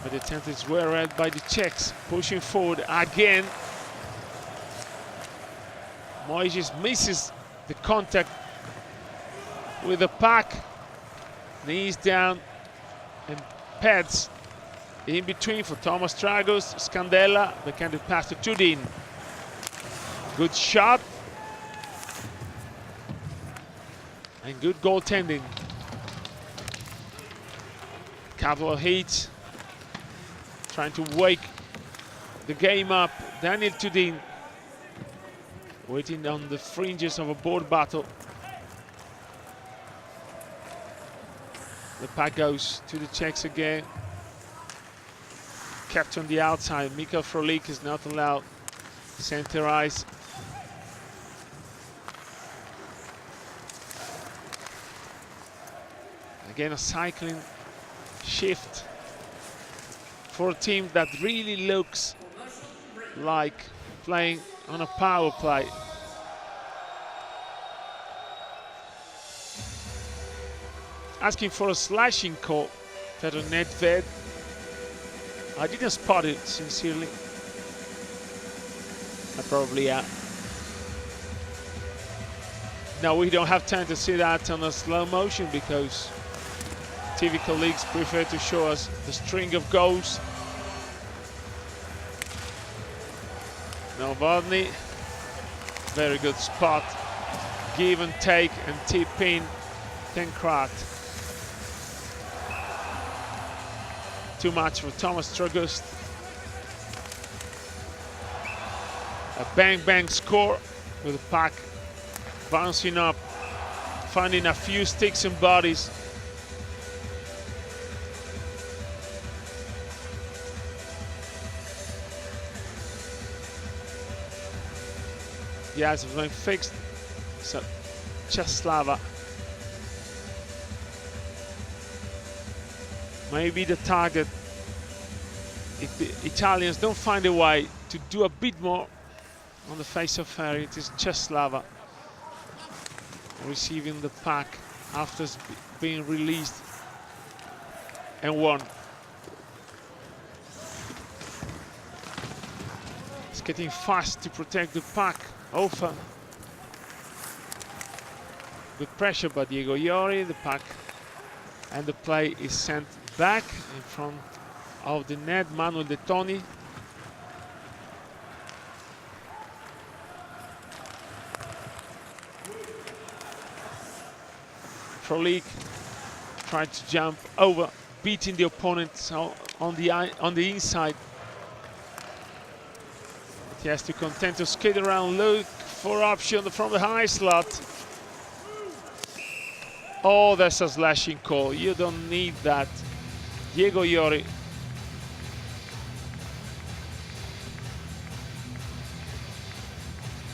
But the attempt is well read by the Czechs, pushing forward again. Moises misses the contact with the puck. Knees down and pads in between for Thomas Tragos. Scandella, the candid pass to Tudin. Good shot. And good goaltending. Couple of hits. Trying to wake the game up. Daniel Tudin waiting on the fringes of a board battle. The puck goes to the Czechs again. Kept on the outside. Mikhail Frolik is not allowed. Center ice. Again, a cycling shift for a team that really looks like playing on a power play. Asking for a slashing call, Petr Nedved. I didn't spot it, sincerely. I probably Now we don't have time to see that on a slow motion because TV colleagues prefer to show us the string of goals. Novotny, very good spot. Give and take and tip in. Tenkrat. Too much for Thomas Tragust. A bang-bang score with the puck bouncing up, finding a few sticks and bodies. The eyes have been fixed, so Czeslava. Maybe the target, if the Italians don't find a way to do a bit more on the face-off area, it is Czeslava receiving the puck after being released and won. He's getting fast to protect the puck. Ofa. Good pressure by Diego Iori. The puck and the play is sent back in front of the net. Manuel De Toni. Frolik tried to jump over, beating the opponent on the inside. He has to contend to skate around, look for option from the high slot. Oh, that's a slashing call. You don't need that. Diego Iori.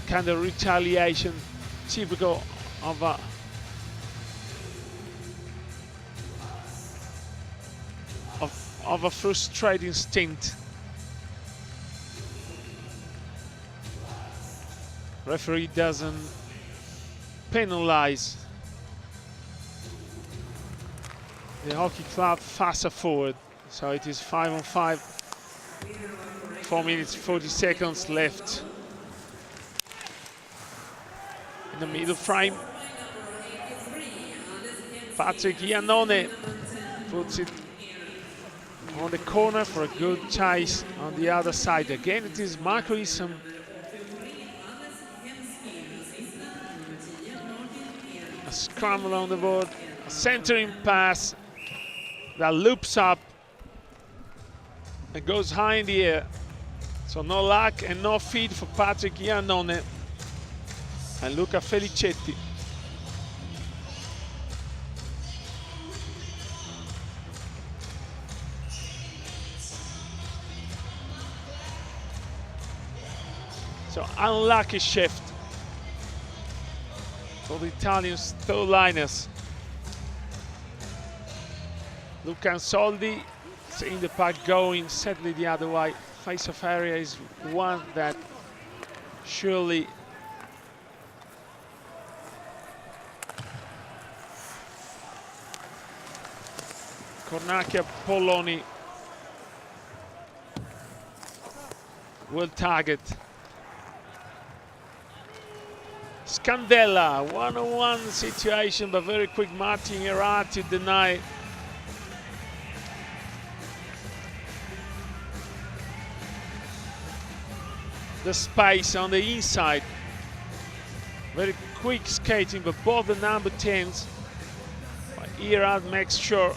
Kind of retaliation, typical of a frustrating stint. Referee doesn't penalize the hockey club faster forward, so it is 5-on-5. 4 minutes 40 seconds left in the middle frame. Patrick Iannone puts it on the corner for a good chase on the other side. Again, it is Marco Isam. A scramble on the board, a centering pass that loops up and goes high in the air. So no luck and no feed for Patrick Iannone and Luca Felicetti. So unlucky shift for the Italian third liners. Luca Soldi seeing the puck going sadly the other way. Face-off area is one that surely Cornacchia Polloni will target. Scandella, one-on-one situation, but very quick Martin Herrera to deny. The space on the inside. Very quick skating, but both the number 10s. Herrera makes sure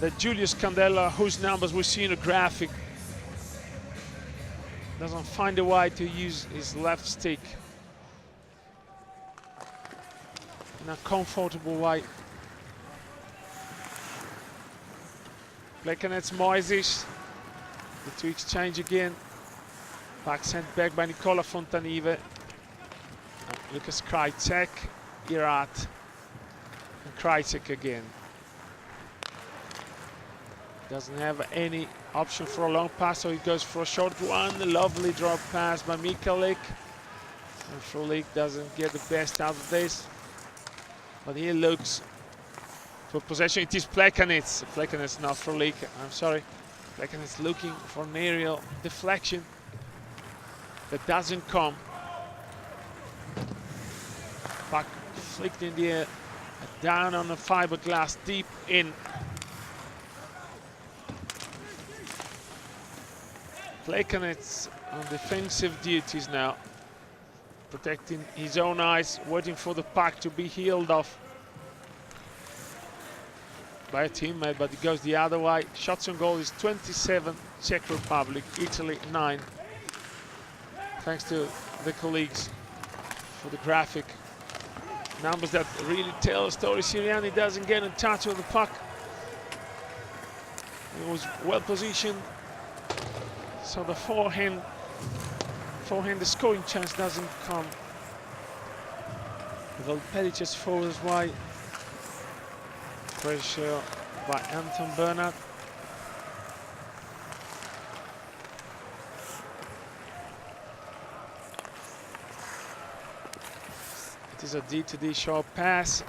that Julius Scandella, whose numbers we see in the graphic, doesn't find a way to use his left stick in a comfortable way. Plekanec Moises, the two exchange again. Puck sent back by Nicola Fontanive. Lucas Krajcek, Irat, and Krajcek again. Doesn't have any option for a long pass, so he goes for a short one. A lovely drop pass by Mikalik. And Frulik doesn't get the best out of this. But he looks for possession. It is Plekanec. Plekanec, not Frulik. I'm sorry. Plekanec looking for an aerial deflection that doesn't come. Puck flicked in the air, down on the fiberglass, deep in. Plekanec on defensive duties now, protecting his own eyes, waiting for the puck to be healed off by a teammate, but it goes the other way. Shots on goal is 27, Czech Republic, Italy 9. Thanks to the colleagues for the graphic. Numbers that really tell a story. Siriani doesn't get in touch with the puck. He was well positioned. So the forehand, the scoring chance doesn't come. Velpelici's forwards wide. Pressure by Anton Bernard. It is a D2D short pass.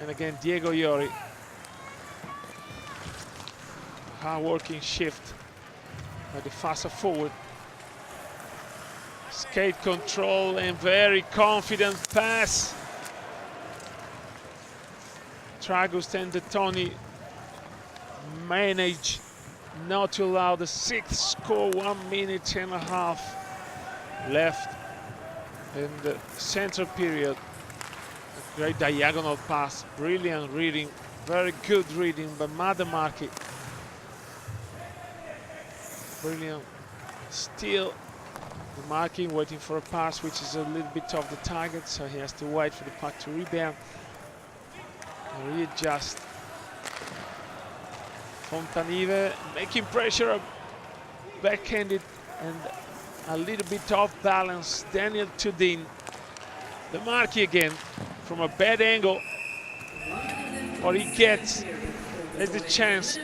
And again, Diego Iori. Hard-working shift by the faster forward. Skate control and very confident pass. Tragos and Tony manage not to allow the 6th score. 1 minute and a half left in the center period. A great diagonal pass, brilliant reading, very good reading by Madamarki. Brilliant. Still the marking, waiting for a pass which is a little bit off the target, so he has to wait for the puck to rebound and readjust. Fontanive making pressure, backhanded and a little bit off balance. Daniel Tudin, the marquee again from a bad angle. What he gets is the chance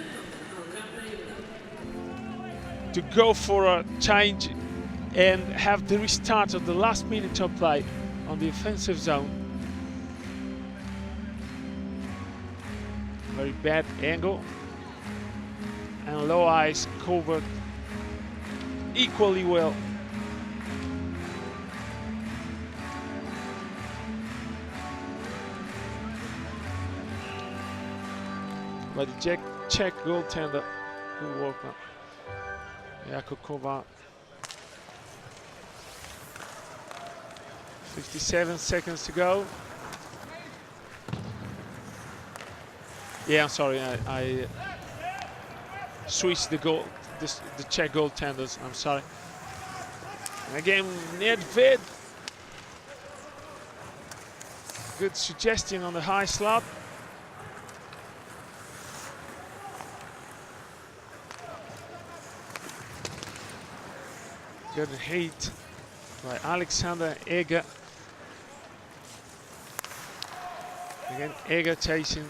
to go for a change and have the restart of the last minute of play on the offensive zone. Very bad angle and low ice covered equally well. By the Czech goaltender who worked on Jako Kovar. 57 seconds to go. Yeah, I'm sorry, I switched the Czech goaltenders. I'm sorry. And again, Nedved. Good suggestion on the high slot. Good hit by Alexander Eger. Again, Eger chasing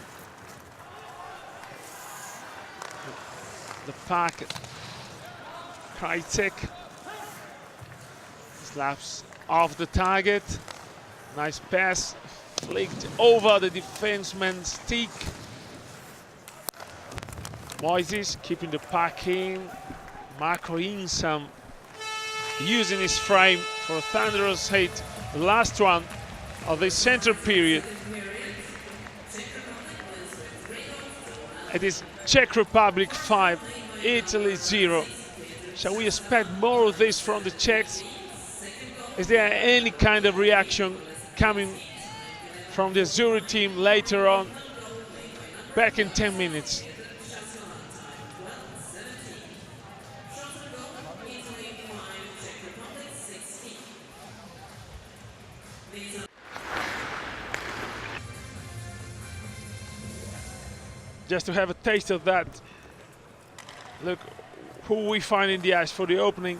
the pack. Krajcek slaps off the target. Nice pass, flicked over the defenseman's stick. Moises keeping the pack in. Marco Insam using his frame for a thunderous hit. The last one of the center period. It is Czech Republic 5, Italy 0. Shall we expect more of this from the Czechs? Is there any kind of reaction coming from the Azzurri team later on? Back in 10 minutes. Just to have a taste of that, look who we find in the ice for the opening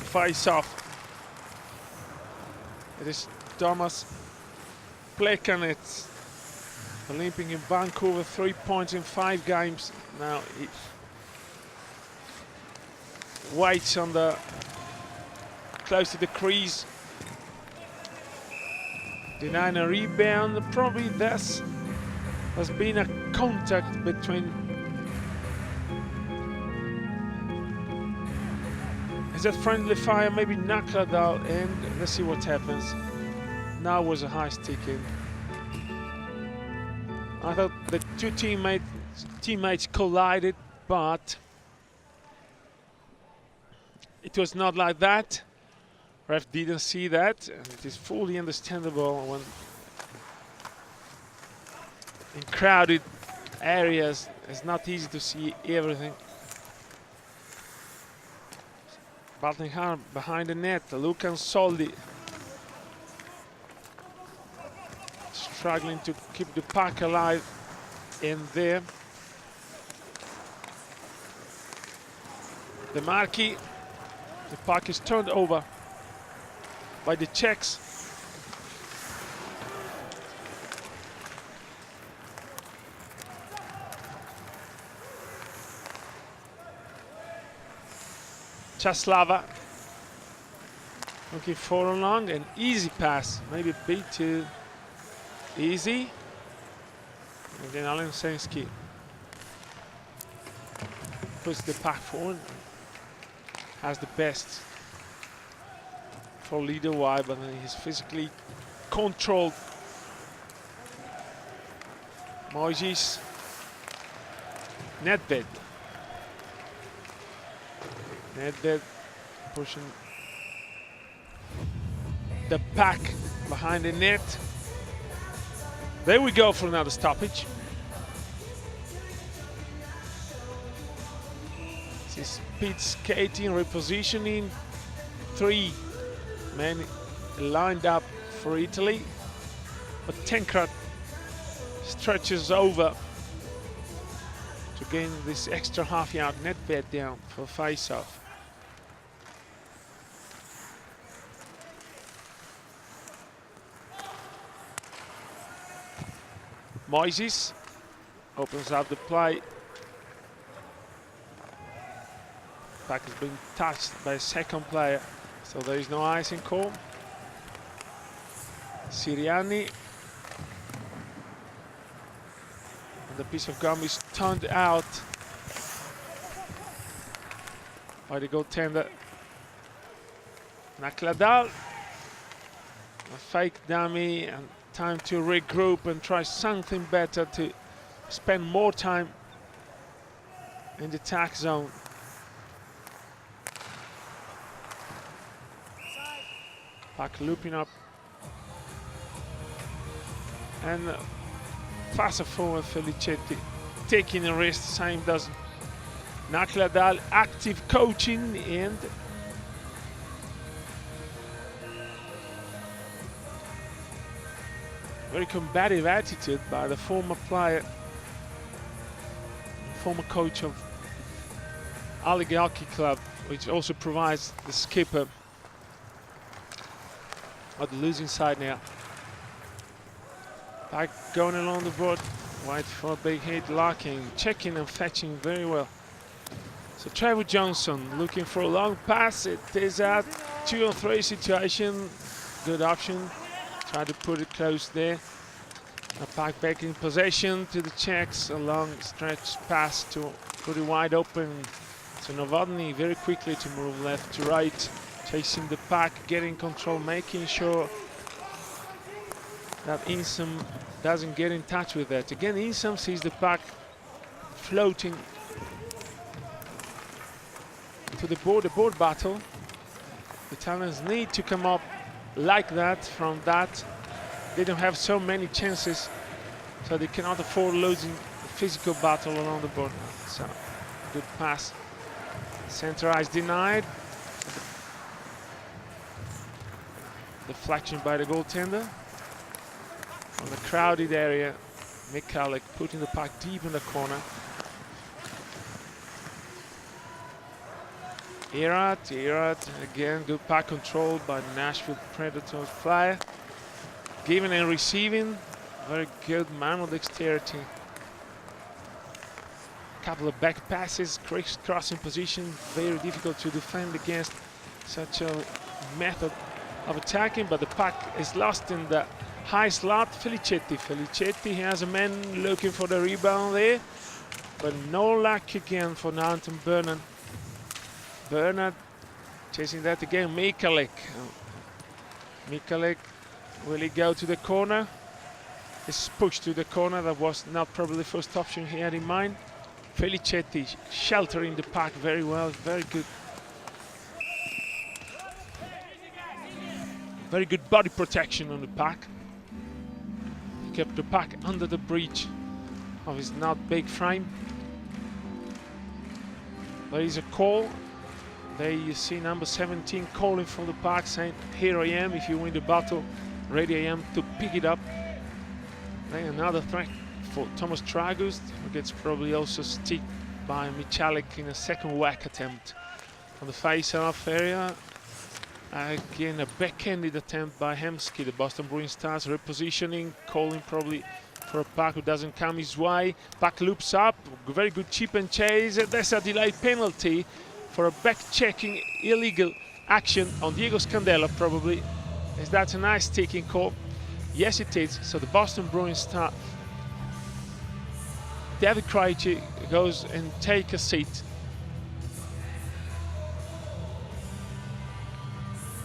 face-off. It is Thomas Plekanec, Olympic in Vancouver, 3 points in 5 games. Now he waits on the close to the crease, denying a rebound. Probably there's been a contact between. Is that friendly fire? Maybe Nakladal, and let's see what happens. Now was a high stick in. I thought the two teammates collided, but it was not like that. Ref didn't see that, and it is fully understandable when in crowded areas it's not easy to see everything. Baltingham behind the net, Lucan Soldi struggling to keep the puck alive in there. The marquee, the puck is turned over by the Czechs. Chaslava looking for along, an easy pass, maybe a bit too easy. And then Alan Sensky puts the puck forward, has the best for leader wide, but then he's physically controlled. Moises, Nedved. Nedved pushing the pack behind the net. There we go for another stoppage. This is speed skating, repositioning. 3 men lined up for Italy, but Tenkrat stretches over to gain this extra half-yard. Nedved down for face-off. Moises opens up the play. Puck has been touched by a second player, so there is no icing call. Siriani. And the piece of gum is turned out by the goaltender. Nakladal. A fake dummy, and time to regroup and try something better, to spend more time in the attack zone. Puck looping up and faster forward Felicetti taking a risk, same does Nakladal. Active coaching and very combative attitude by the former player, former coach of Ali Hockey Club, which also provides the skipper on the losing side now. Back going along the board, Wide for a big hit, locking, checking and fetching very well. So Trevor Johnson looking for a long pass. It is a 2-on-3 situation. Good option. Try to put it close there. A pack back in possession to the Czechs. A long stretch pass to put it wide open to Novotny. Very quickly to move left to right. Chasing the pack, getting control, making sure that Insam doesn't get in touch with that. Again, Insam sees the pack floating to the board battle. The Italians need to come up like that from that. They don't have so many chances, so they cannot afford losing the physical battle along the board. So, good pass. Center ice denied. Deflection by the goaltender. From the crowded area, Mikalik putting the puck deep in the corner. Erat, again, good puck control by the Nashville Predators flyer. Giving and receiving, very good manual dexterity. Couple of back passes, crossing position, very difficult to defend against such a method of attacking, but the puck is lost in the high slot. Felicetti has a man looking for the rebound there, but no luck again for Anton Bernard. Bernard chasing that again. Mikalik, will he go to the corner? It's pushed to the corner. That was not probably the first option he had in mind. Felicetti sheltering the puck very well, very good. Very good body protection on the puck. He kept the puck under the breach of his not big frame. There is a call. There you see number 17 calling for the puck, saying, "Here I am, if you win the battle, ready I am to pick it up." Then another threat for Thomas Tragust, who gets probably also sticked by Michalik in a second whack attempt on the face-off area. Again, a backhanded attempt by Hemsky, the Boston Bruins Stars, repositioning, calling probably for a puck who doesn't come his way. Puck loops up, very good chip and chase. There's a delayed penalty for a back-checking illegal action on Diego Scandella, probably. Is that a nice taking call? Yes, it is. So the Boston Bruins Star, David Krejci, goes and take a seat.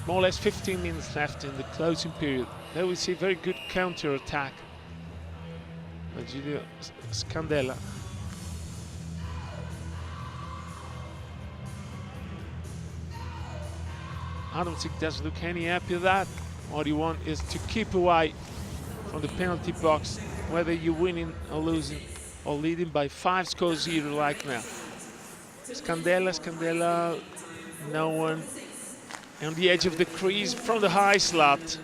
More or less 15 minutes left in the closing period. There we see very good counter-attack by Giulio Scandella. Adamczyk doesn't look any happy with that. What you want is to keep away from the penalty box, whether you're winning or losing or leading by 5-0 like now. Scandella, no one. On the edge of the crease from the high slot.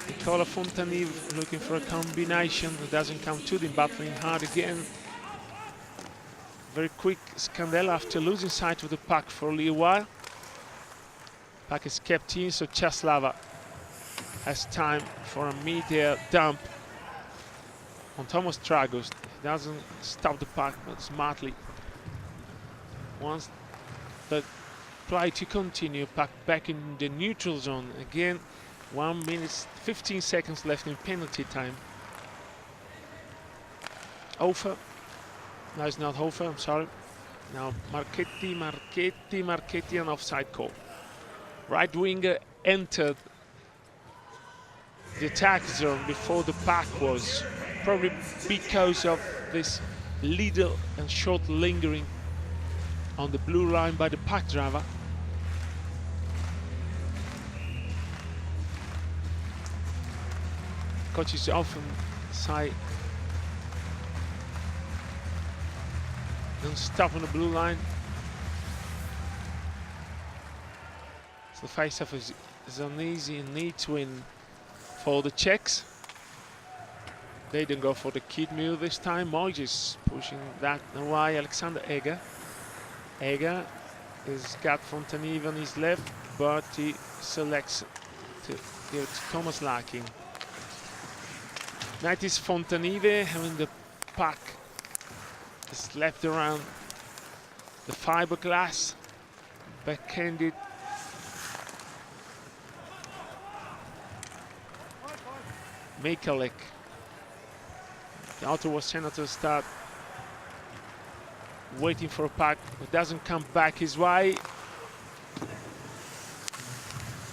Nicola Fontanive looking for a combination that doesn't come to them, battling hard again. Very quick Scandella after losing sight of the puck for a little while. Puck is kept in, so Chaslava has time for a mid-air dump on Thomas Tragust. He doesn't stop the puck, but smartly wants the play to continue. Puck back in the neutral zone again. 1 minute 15 seconds left in penalty time. Hofer. No, it's not Hofer, I'm sorry. Now Marchetti, an offside call. Right winger entered the attack zone before the puck was, probably because of this little and short lingering on the blue line by the puck driver. Coaches often say don't stop on the blue line. So the face-off is an easy and neat win for the Czechs. They didn't go for the kid move this time. Moises pushing that away. Alexander Eger. Eger has got Fontanive on his left, but he selects to give it to Thomas Larkin. Nitis Fontanive having the puck slapped around the fiberglass, backhanded. Mikalek. The Ottawa Senators start waiting for a puck, but doesn't come back his way.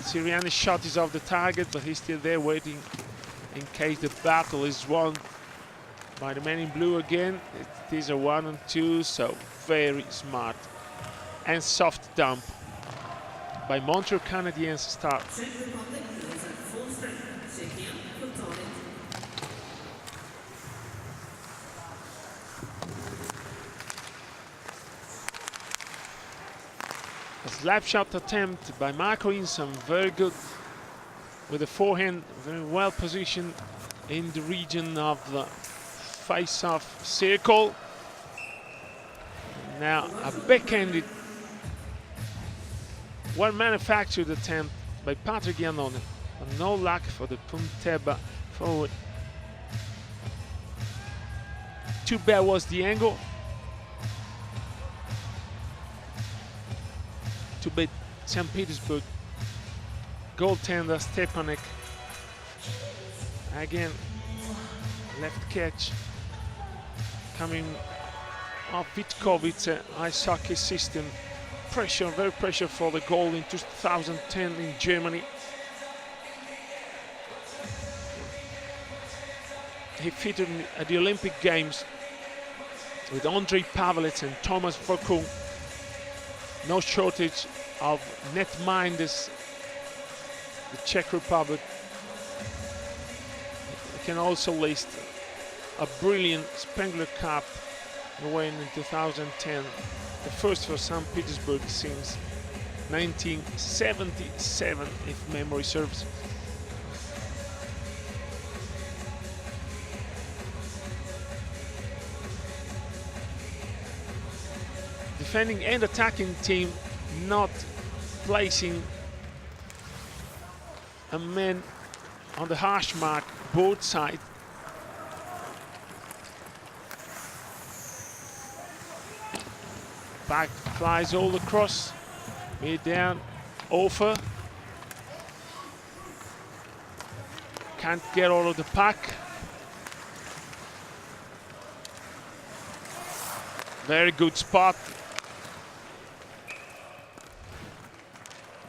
Sirianni's shot is off the target, but he's still there waiting in case the battle is won by the men in blue again. It is a 1-2, so very smart and soft dump by Montreal Canadiens start. A slap shot attempt by Marco Insom, very good with the forehand, very well positioned in the region of the face-off circle. Now a backhanded, well-manufactured attempt by Patrick Giannone, but no luck for the Punteba forward. Too bad was the angle. To beat St. Petersburg goaltender Stepanek. Again, left catch coming off Vitkovic's ice hockey system. Pressure, very pressure for the goal in 2010 in Germany. He featured at the Olympic Games with Andrei Pavlets and Thomas Foucault. No shortage of netminders. The Czech Republic. We can also list a brilliant Spengler Cup win in 2010, the first for St. Petersburg since 1977, if memory serves. Defending and attacking team not placing a man on the hash mark both sides. Back flies all across, mid down, over. Can't get all of the puck. Very good spot.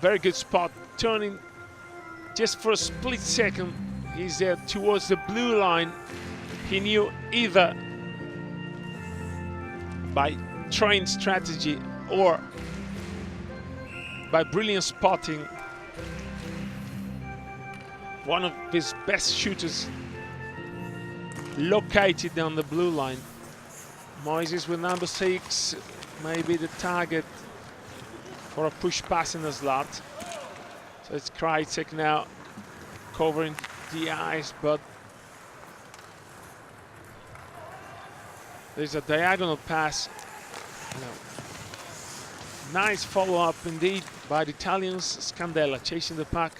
Very good spot, turning just for a split second. He's there towards the blue line. He knew either by trained strategy or by brilliant spotting, one of his best shooters located on the blue line. Moises with number 6 may be the target for a push pass in the slot. So it's Krajicek now covering the ice, but there's a diagonal pass. Nice follow-up indeed by the Italians. Scandella chasing the puck.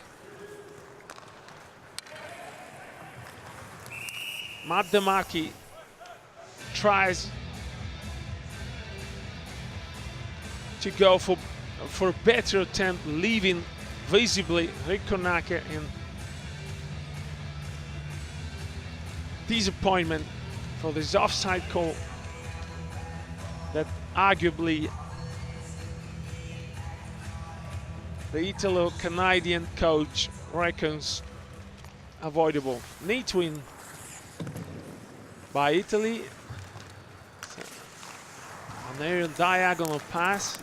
Matt DeMarchi tries to go for a better attempt, leaving visibly Rico Naka in disappointment for this offside call that arguably the Italo-Canadian coach reckons avoidable. Neat win by Italy. An aerial diagonal pass.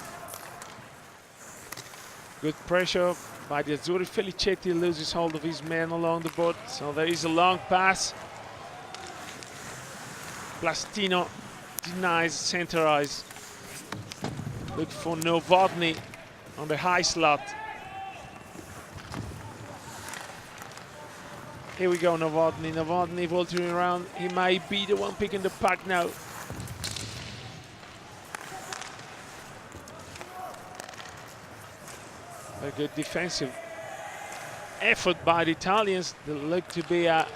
Good pressure by the Azzurri. Felicetti loses hold of his man along the board. So there is a long pass. Plastino denies center ice. Look for Novotny on the high slot. Here we go, Novotny. Novotny voltering around. He might be the one picking the puck now. A good defensive effort by the Italians. There looked to be a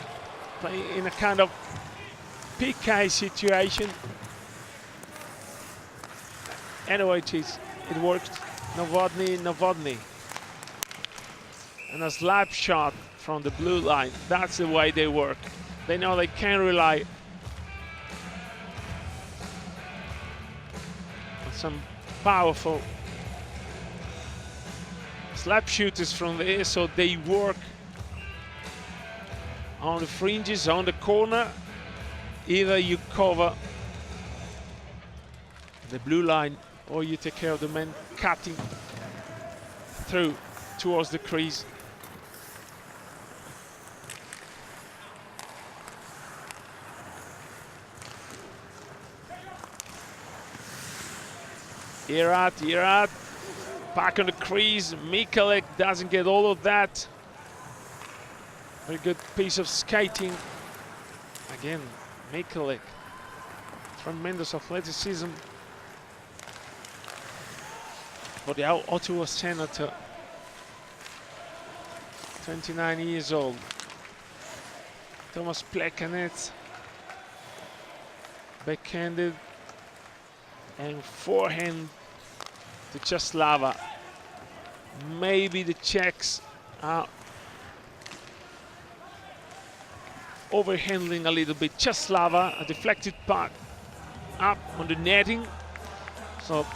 Playing in a kind of PK situation. Anyway, it worked. Novotny. And a slap shot from the blue line. That's the way they work. They know they can rely on some powerful slap shooters from there, so they work on the fringes, on the corner. Either you cover the blue line or you take care of the men cutting through towards the crease. Irat, back on the crease. Mikalek doesn't get all of that. Very good piece of skating. Again, Mikalek, tremendous athleticism for the Ottawa Senator, 29 years old. Thomas Plekanec, backhanded and forehand to Czeslava. Maybe the Czechs are overhandling a little bit. Czeslava, a deflected puck up on the netting. So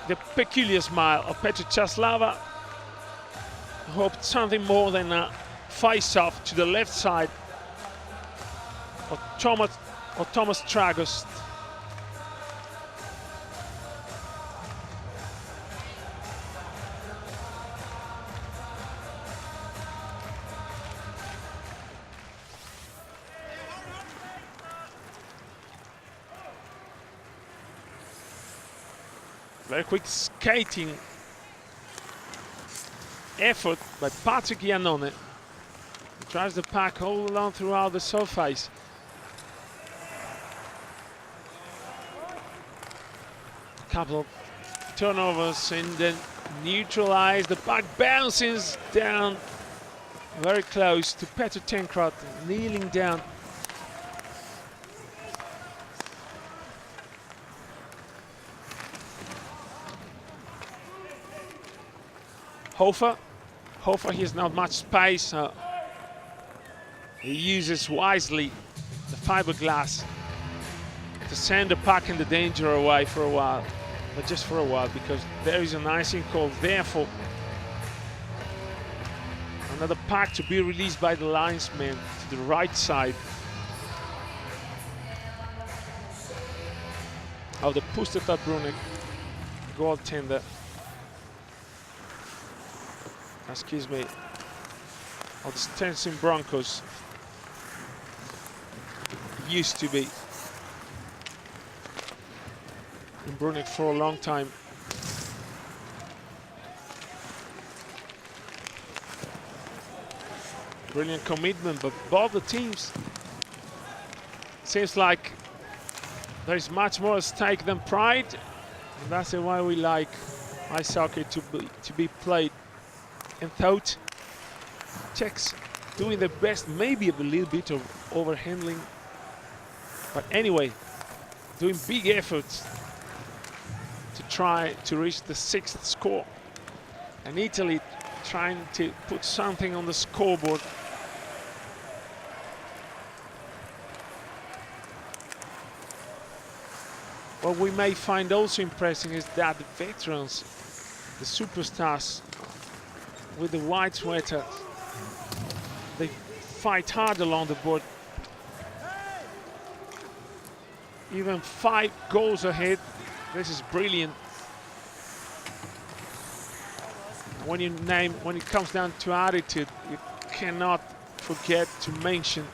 the peculiar smile of Petr Czeslava hoped something more than a face-off to the left side of Thomas Tragost. Very quick skating effort by Patrick Iannone. He drives the puck all along throughout the surface. A couple of turnovers and then neutralized. The puck bounces down very close to Petr Tenkrot, kneeling down. Hofer, he has not much space. He uses wisely the fiberglass to send the puck and the danger away for a while. But just for a while, because there is an icing call there for another puck to be released by the linesman to the right side of the Pustertal Brunek goaltender. Excuse me, of the Stenson Broncos. Used to be in Brunek for a long time. Brilliant commitment, but both the teams seems like there is much more at stake than pride, and that's why we like ice hockey to be played. And thought Czechs doing their best, maybe a little bit of overhandling, but anyway, doing big efforts to try to reach the 6th score, and Italy trying to put something on the scoreboard. What we may find also impressive is that the veterans, the superstars with the white sweater, they fight hard along the board. Even 5 goals ahead. This is brilliant. When it comes down to attitude, you cannot forget to mention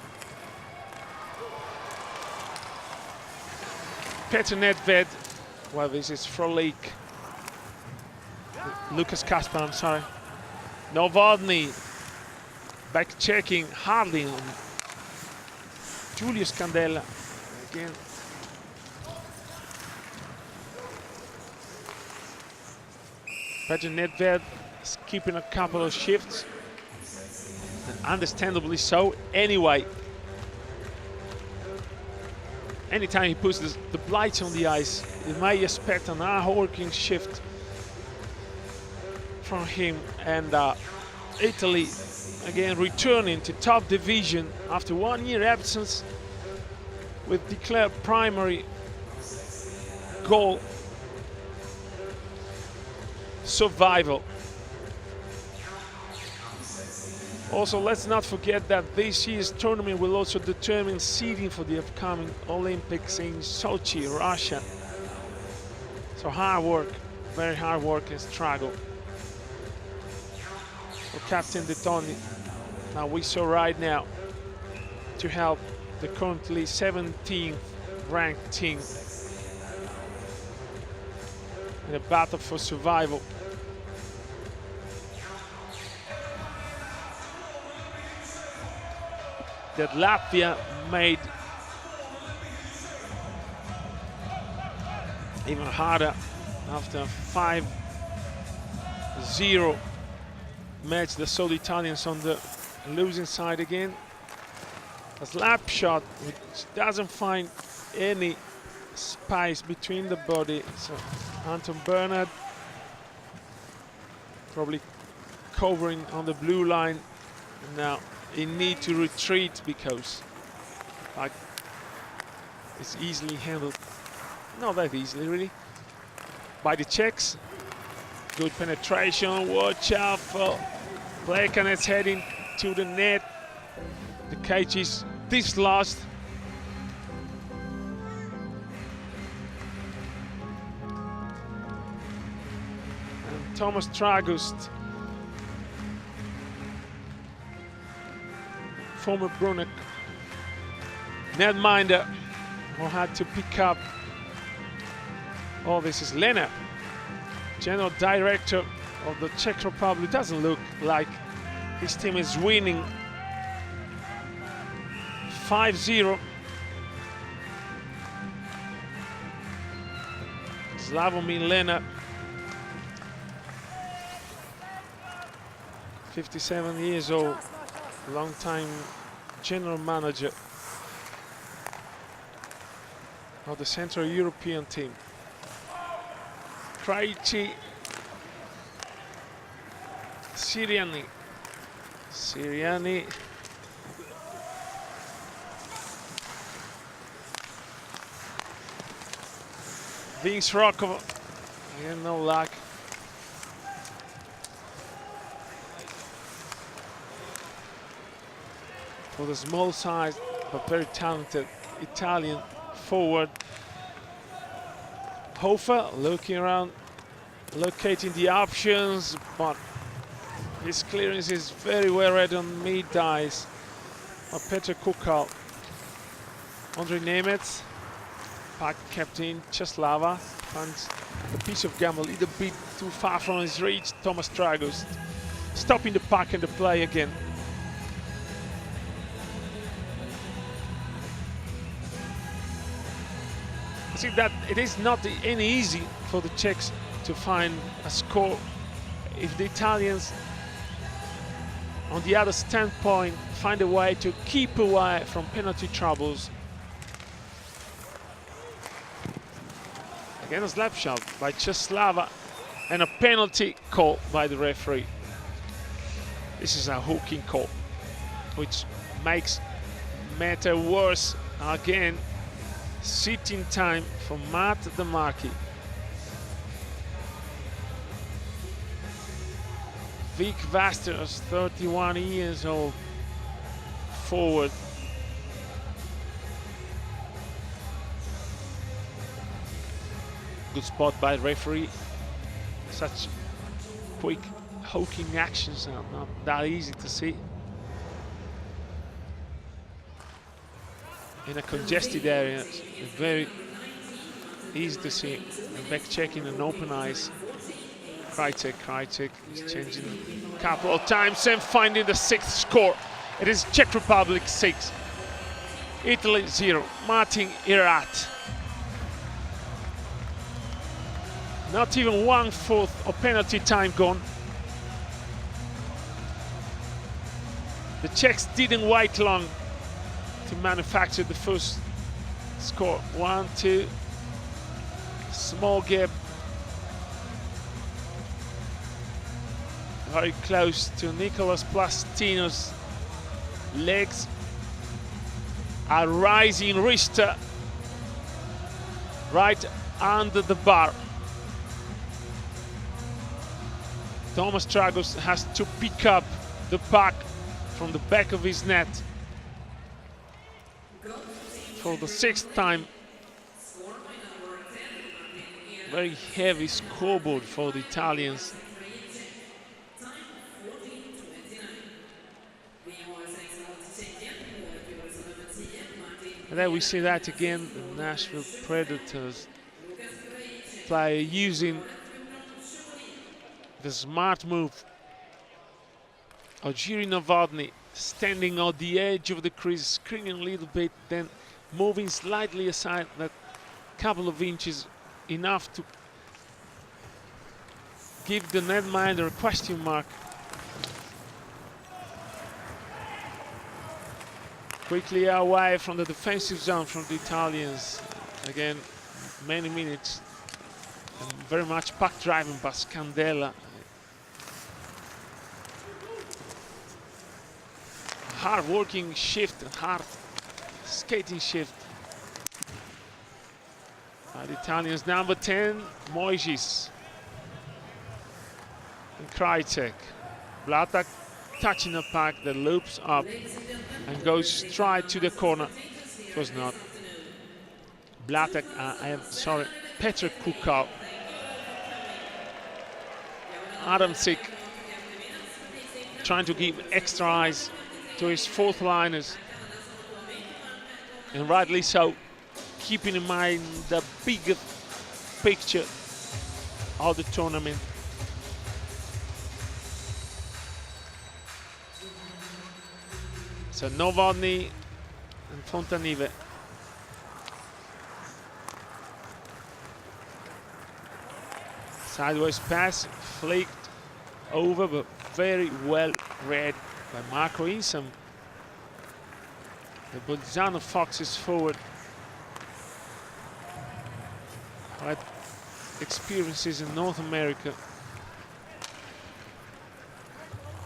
Petr Nedved. Well, this is Frolik. Lucas Kaspar, I'm sorry. Novotny back checking hardly on Julius Candela again. Petr Nedved is keeping a couple of shifts. and understandably so. Anyway, anytime he puts the blights on the ice, you may expect an hard-working shift from him. And Italy again returning to top division after 1 year absence, with declared primary goal survival. Also, let's not forget that this year's tournament will also determine seeding for the upcoming Olympics in Sochi, Russia. So hard work, very hard work and struggle for Captain De Toni. Now we saw right now to help the currently 17th ranked team in a battle for survival. That Latvia made even harder after a 5-0 match. They saw the Italians on the losing side again. A slap shot which doesn't find any space between the body. So Anton Bernard probably covering on the blue line. Now he need to retreat because it's easily handled, not that easily really, by the Czechs. Good penetration, watch out for Plekanec heading to the net. The cage is dislodged. And Thomas Tragust, former Brunek netminder, who had to pick up. Oh, this is Lena, general director of the Czech Republic. Doesn't look like his team is winning. 5-0. Slavomir Lena, 57 years old, long-time general manager of the Central European team. Krejci, Siriani, Vince Rocco, again no luck. For the small size but very talented Italian forward. Hofer looking around, locating the options, but his clearance is very well read on mid-ice. Petr Kukal, Andre Nemec, puck kept in. Czeslava finds a piece of gamble, a little bit too far from his reach. Thomas Tragust stopping the puck and the play again. I think that it is not any easy for the Czechs to find a score if the Italians, on the other standpoint, find a way to keep away from penalty troubles. Again, a slap shot by Czeslava and a penalty call by the referee. This is a hooking call, which makes matter worse. Again, sitting time for Matt Demarchi. Vic Vasters, 31 years old, forward. Good spot by the referee. Such quick hooking actions are not that easy to see in a congested area. It's very easy to see. And back checking an open ice. Krajcek is changing a couple of times and finding the 6th score. It is Czech Republic 6, Italy 0. Martin Irat. Not even 1/4 of penalty time gone. The Czechs didn't wait long to manufacture the first score. 1-2. Small gap. Very close to Nicolas Plastino's legs. A rising wrist right under the bar. Thomas Tragos has to pick up the puck from the back of his net for the 6th time. Very heavy scoreboard for the Italians. And then we see that again, the Nashville Predators player using the smart move. Ojiri Novotny standing on the edge of the crease, screening a little bit, then moving slightly aside that couple of inches, enough to give the netminder a question mark. Quickly away from the defensive zone from the Italians. Again, many minutes and very much puck driving by Scandella. Hard working shift and hard skating shift by the Italians. Number 10, Moises and Krajcek. Blatak touching the puck that loops up and goes straight to the corner. It was not. Blatak, I am sorry, Petr Kukal. Adamczyk trying to give extra eyes to his fourth liners. And rightly so, keeping in mind the bigger picture of the tournament. So Novotny and Fontanive. Sideways pass, flicked over, but very well read by Marco Insam. The Bolzano Foxes forward had experiences in North America.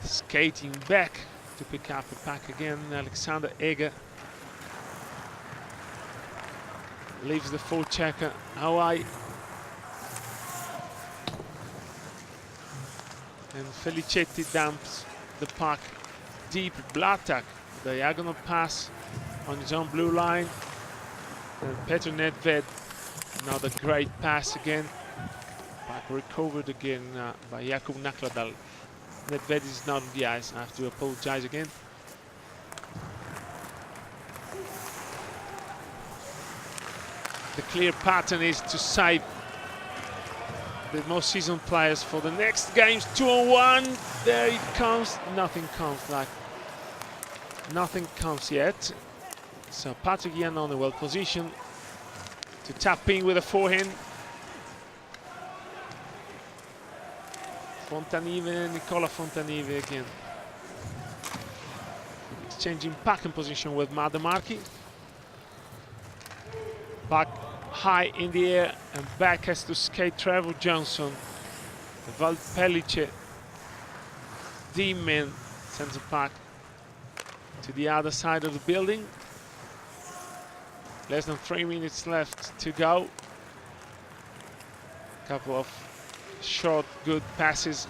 Skating back to pick up the puck again, Alexander Eger leaves the forechecker away. And Felicetti dumps the puck deep. Blatak, diagonal pass on his own blue line. And Petr Nedved, another great pass again. Puck recovered again by Jakub Nakladal. Nedved is not on the ice. I have to apologize again. The clear pattern is to save the most seasoned players for the next games. 2-on-1. There it comes. Nothing comes. Nothing comes yet. So Patrick Iannone well positioned to tap in with a forehand. Fontanive, Nicola Fontanive again. Exchanging puck in position with Madamarki. Puck high in the air and back has to skate Trevor Johnson. Valpelice, D-man, sends the puck to the other side of the building. Less than 3 minutes left to go. Couple of short, good passes.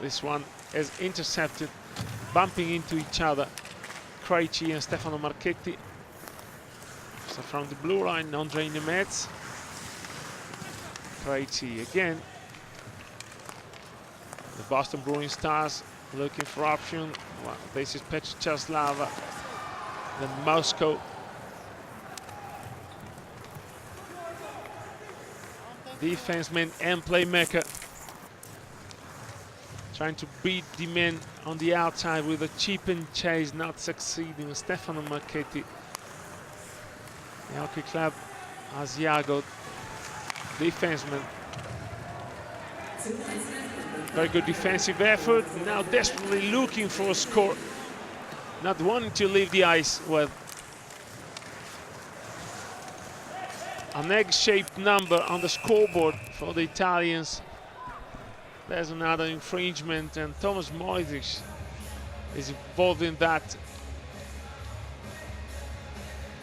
This one is intercepted, bumping into each other. Krejci and Stefano Marchetti. So from the blue line, Andre Nemets. Krejci again. The Boston Bruins Stars looking for option. Well, this is Petr Časlava. Then Moscow. Defenseman and playmaker. Trying to beat the man on the outside with a cheap and chase, not succeeding. Stefano Marchetti. The hockey club Asiago defenseman. Very good defensive effort. Now desperately looking for a score. not wanting to leave the ice with an egg-shaped number on the scoreboard for the Italians. There's another infringement, and Thomas Moisic is involved in that.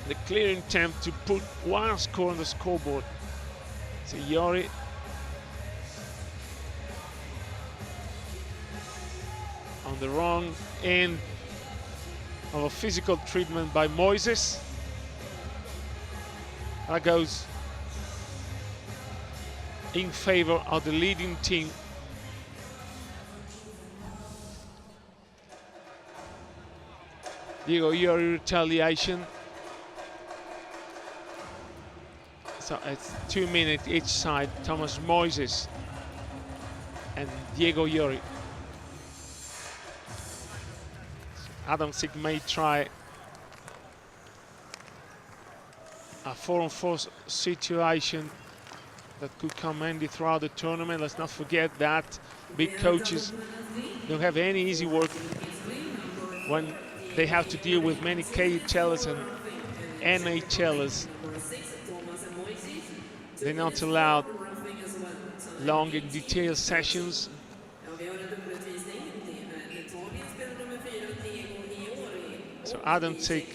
The clear attempt to put one score on the scoreboard. So Yori on the wrong end of a physical treatment by Moises. That goes in favor of the leading team. Diego Yori retaliation. So it's 2 minutes each side. Thomas Moises and Diego Yori. Adam Sig may try a 4-on-4 situation that could come handy throughout the tournament. Let's not forget that big coaches don't have any easy work when they have to deal with many KHLers and NHLers. They're not allowed long and detailed sessions. So Adam Sig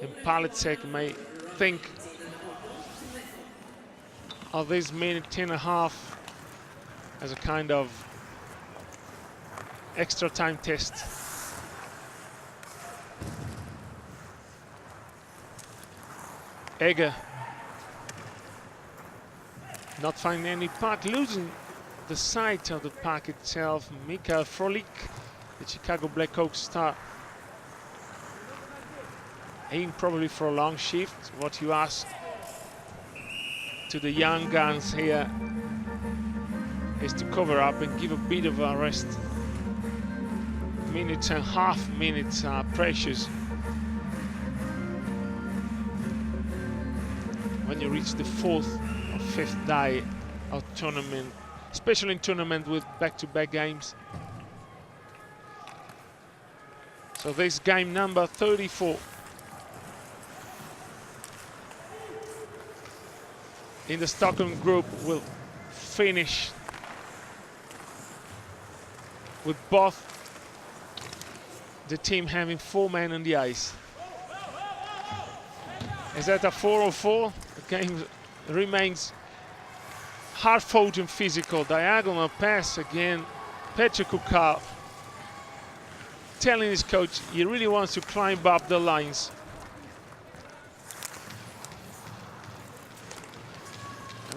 and Palisek may think of this minute and a half as a kind of extra time test. Egger not finding any puck, losing the sight of the puck itself. Mikael Frolik, the Chicago Blackhawks star, aiming probably for a long shift. What you ask to the young guns here is to cover up and give a bit of a rest. Minutes and half minutes are precious when you reach the 4th or 5th day of tournament, especially in tournament with back-to-back games. So this game number 34 in the Stockholm group will finish with both the team having 4 men on the ice. Is that a 4-on-4? The game remains hard-fought and physical. Diagonal pass again. Petr Kukal telling his coach he really wants to climb up the lines.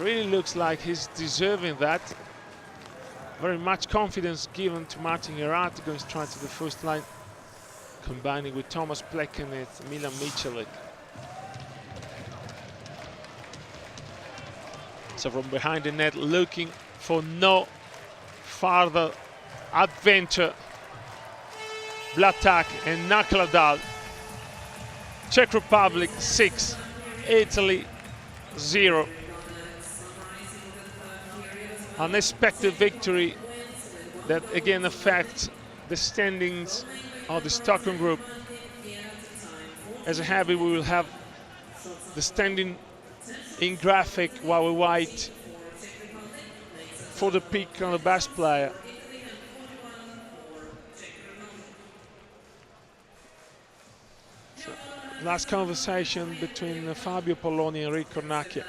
Really looks like he's deserving that. Very much confidence given to Martin Gerard going straight to the first line, combining with Thomas Plekanec, Milan Michalek. So from behind the net, looking for no further adventure. Blatak and Nakladal. Czech Republic 6, Italy 0. Unexpected victory that again affects the standings of the Stockholm group. As a habit, we will have the standing in graphic while we wait for the pick on the best player. So, last conversation between Fabio Polloni and Rick Cornacchia.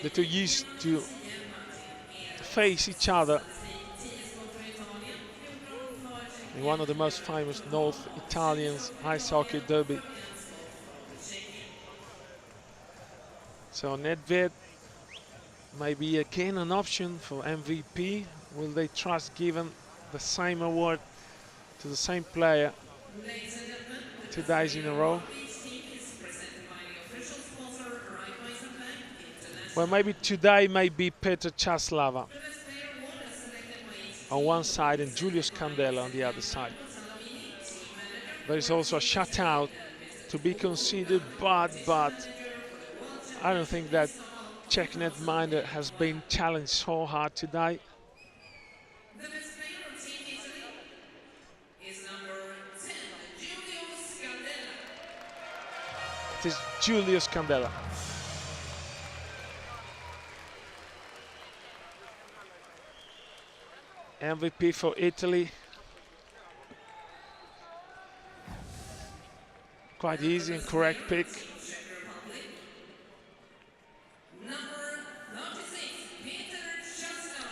The two used to face each other in one of the most famous North Italians ice hockey derby. So Nedved may be again an option for MVP. Will they trust given the same award to the same player 2 days in a row? Well, maybe today may be Petr Chaslava on one side and Julius Candela on the other side. There is also a shutout to be considered, but I don't think that Czech netminder has been challenged so hard today. that is Julius Candela. MVP for Italy. Quite easy and correct pick.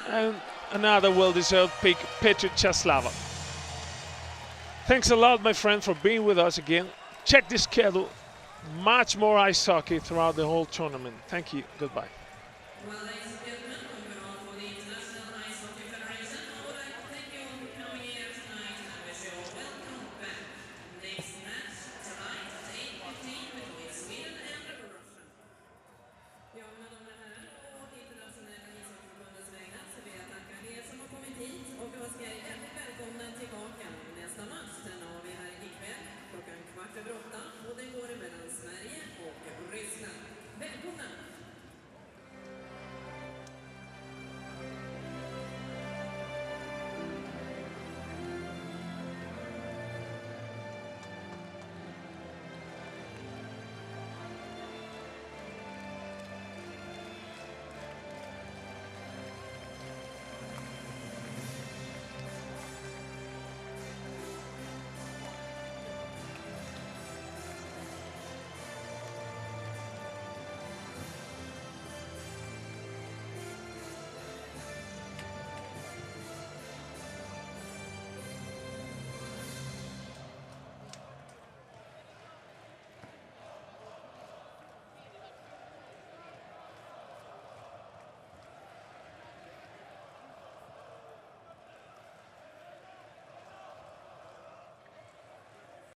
And another well-deserved pick, Petr Časlava. Thanks a lot, my friend, for being with us again. Check the schedule. Much more ice hockey throughout the whole tournament. Thank you. Goodbye. Well, ladies and gentlemen, on behalf of the International Ice Hockey Federation, I would like to thank you all for coming here tonight, and I wish you all welcome back. Next match tonight at 8:15 between Sweden and Russia. Ja, mina damer och herrar, och Internationella ishockeyförbundets vägnar så vill jag tacka er som har kommit hit och önskar er hjärtligt välkomna tillbaka. Nästa match, den har vi här ikväll klockan 7:15 och den går mellan Sverige och Ryssland. Välkomna!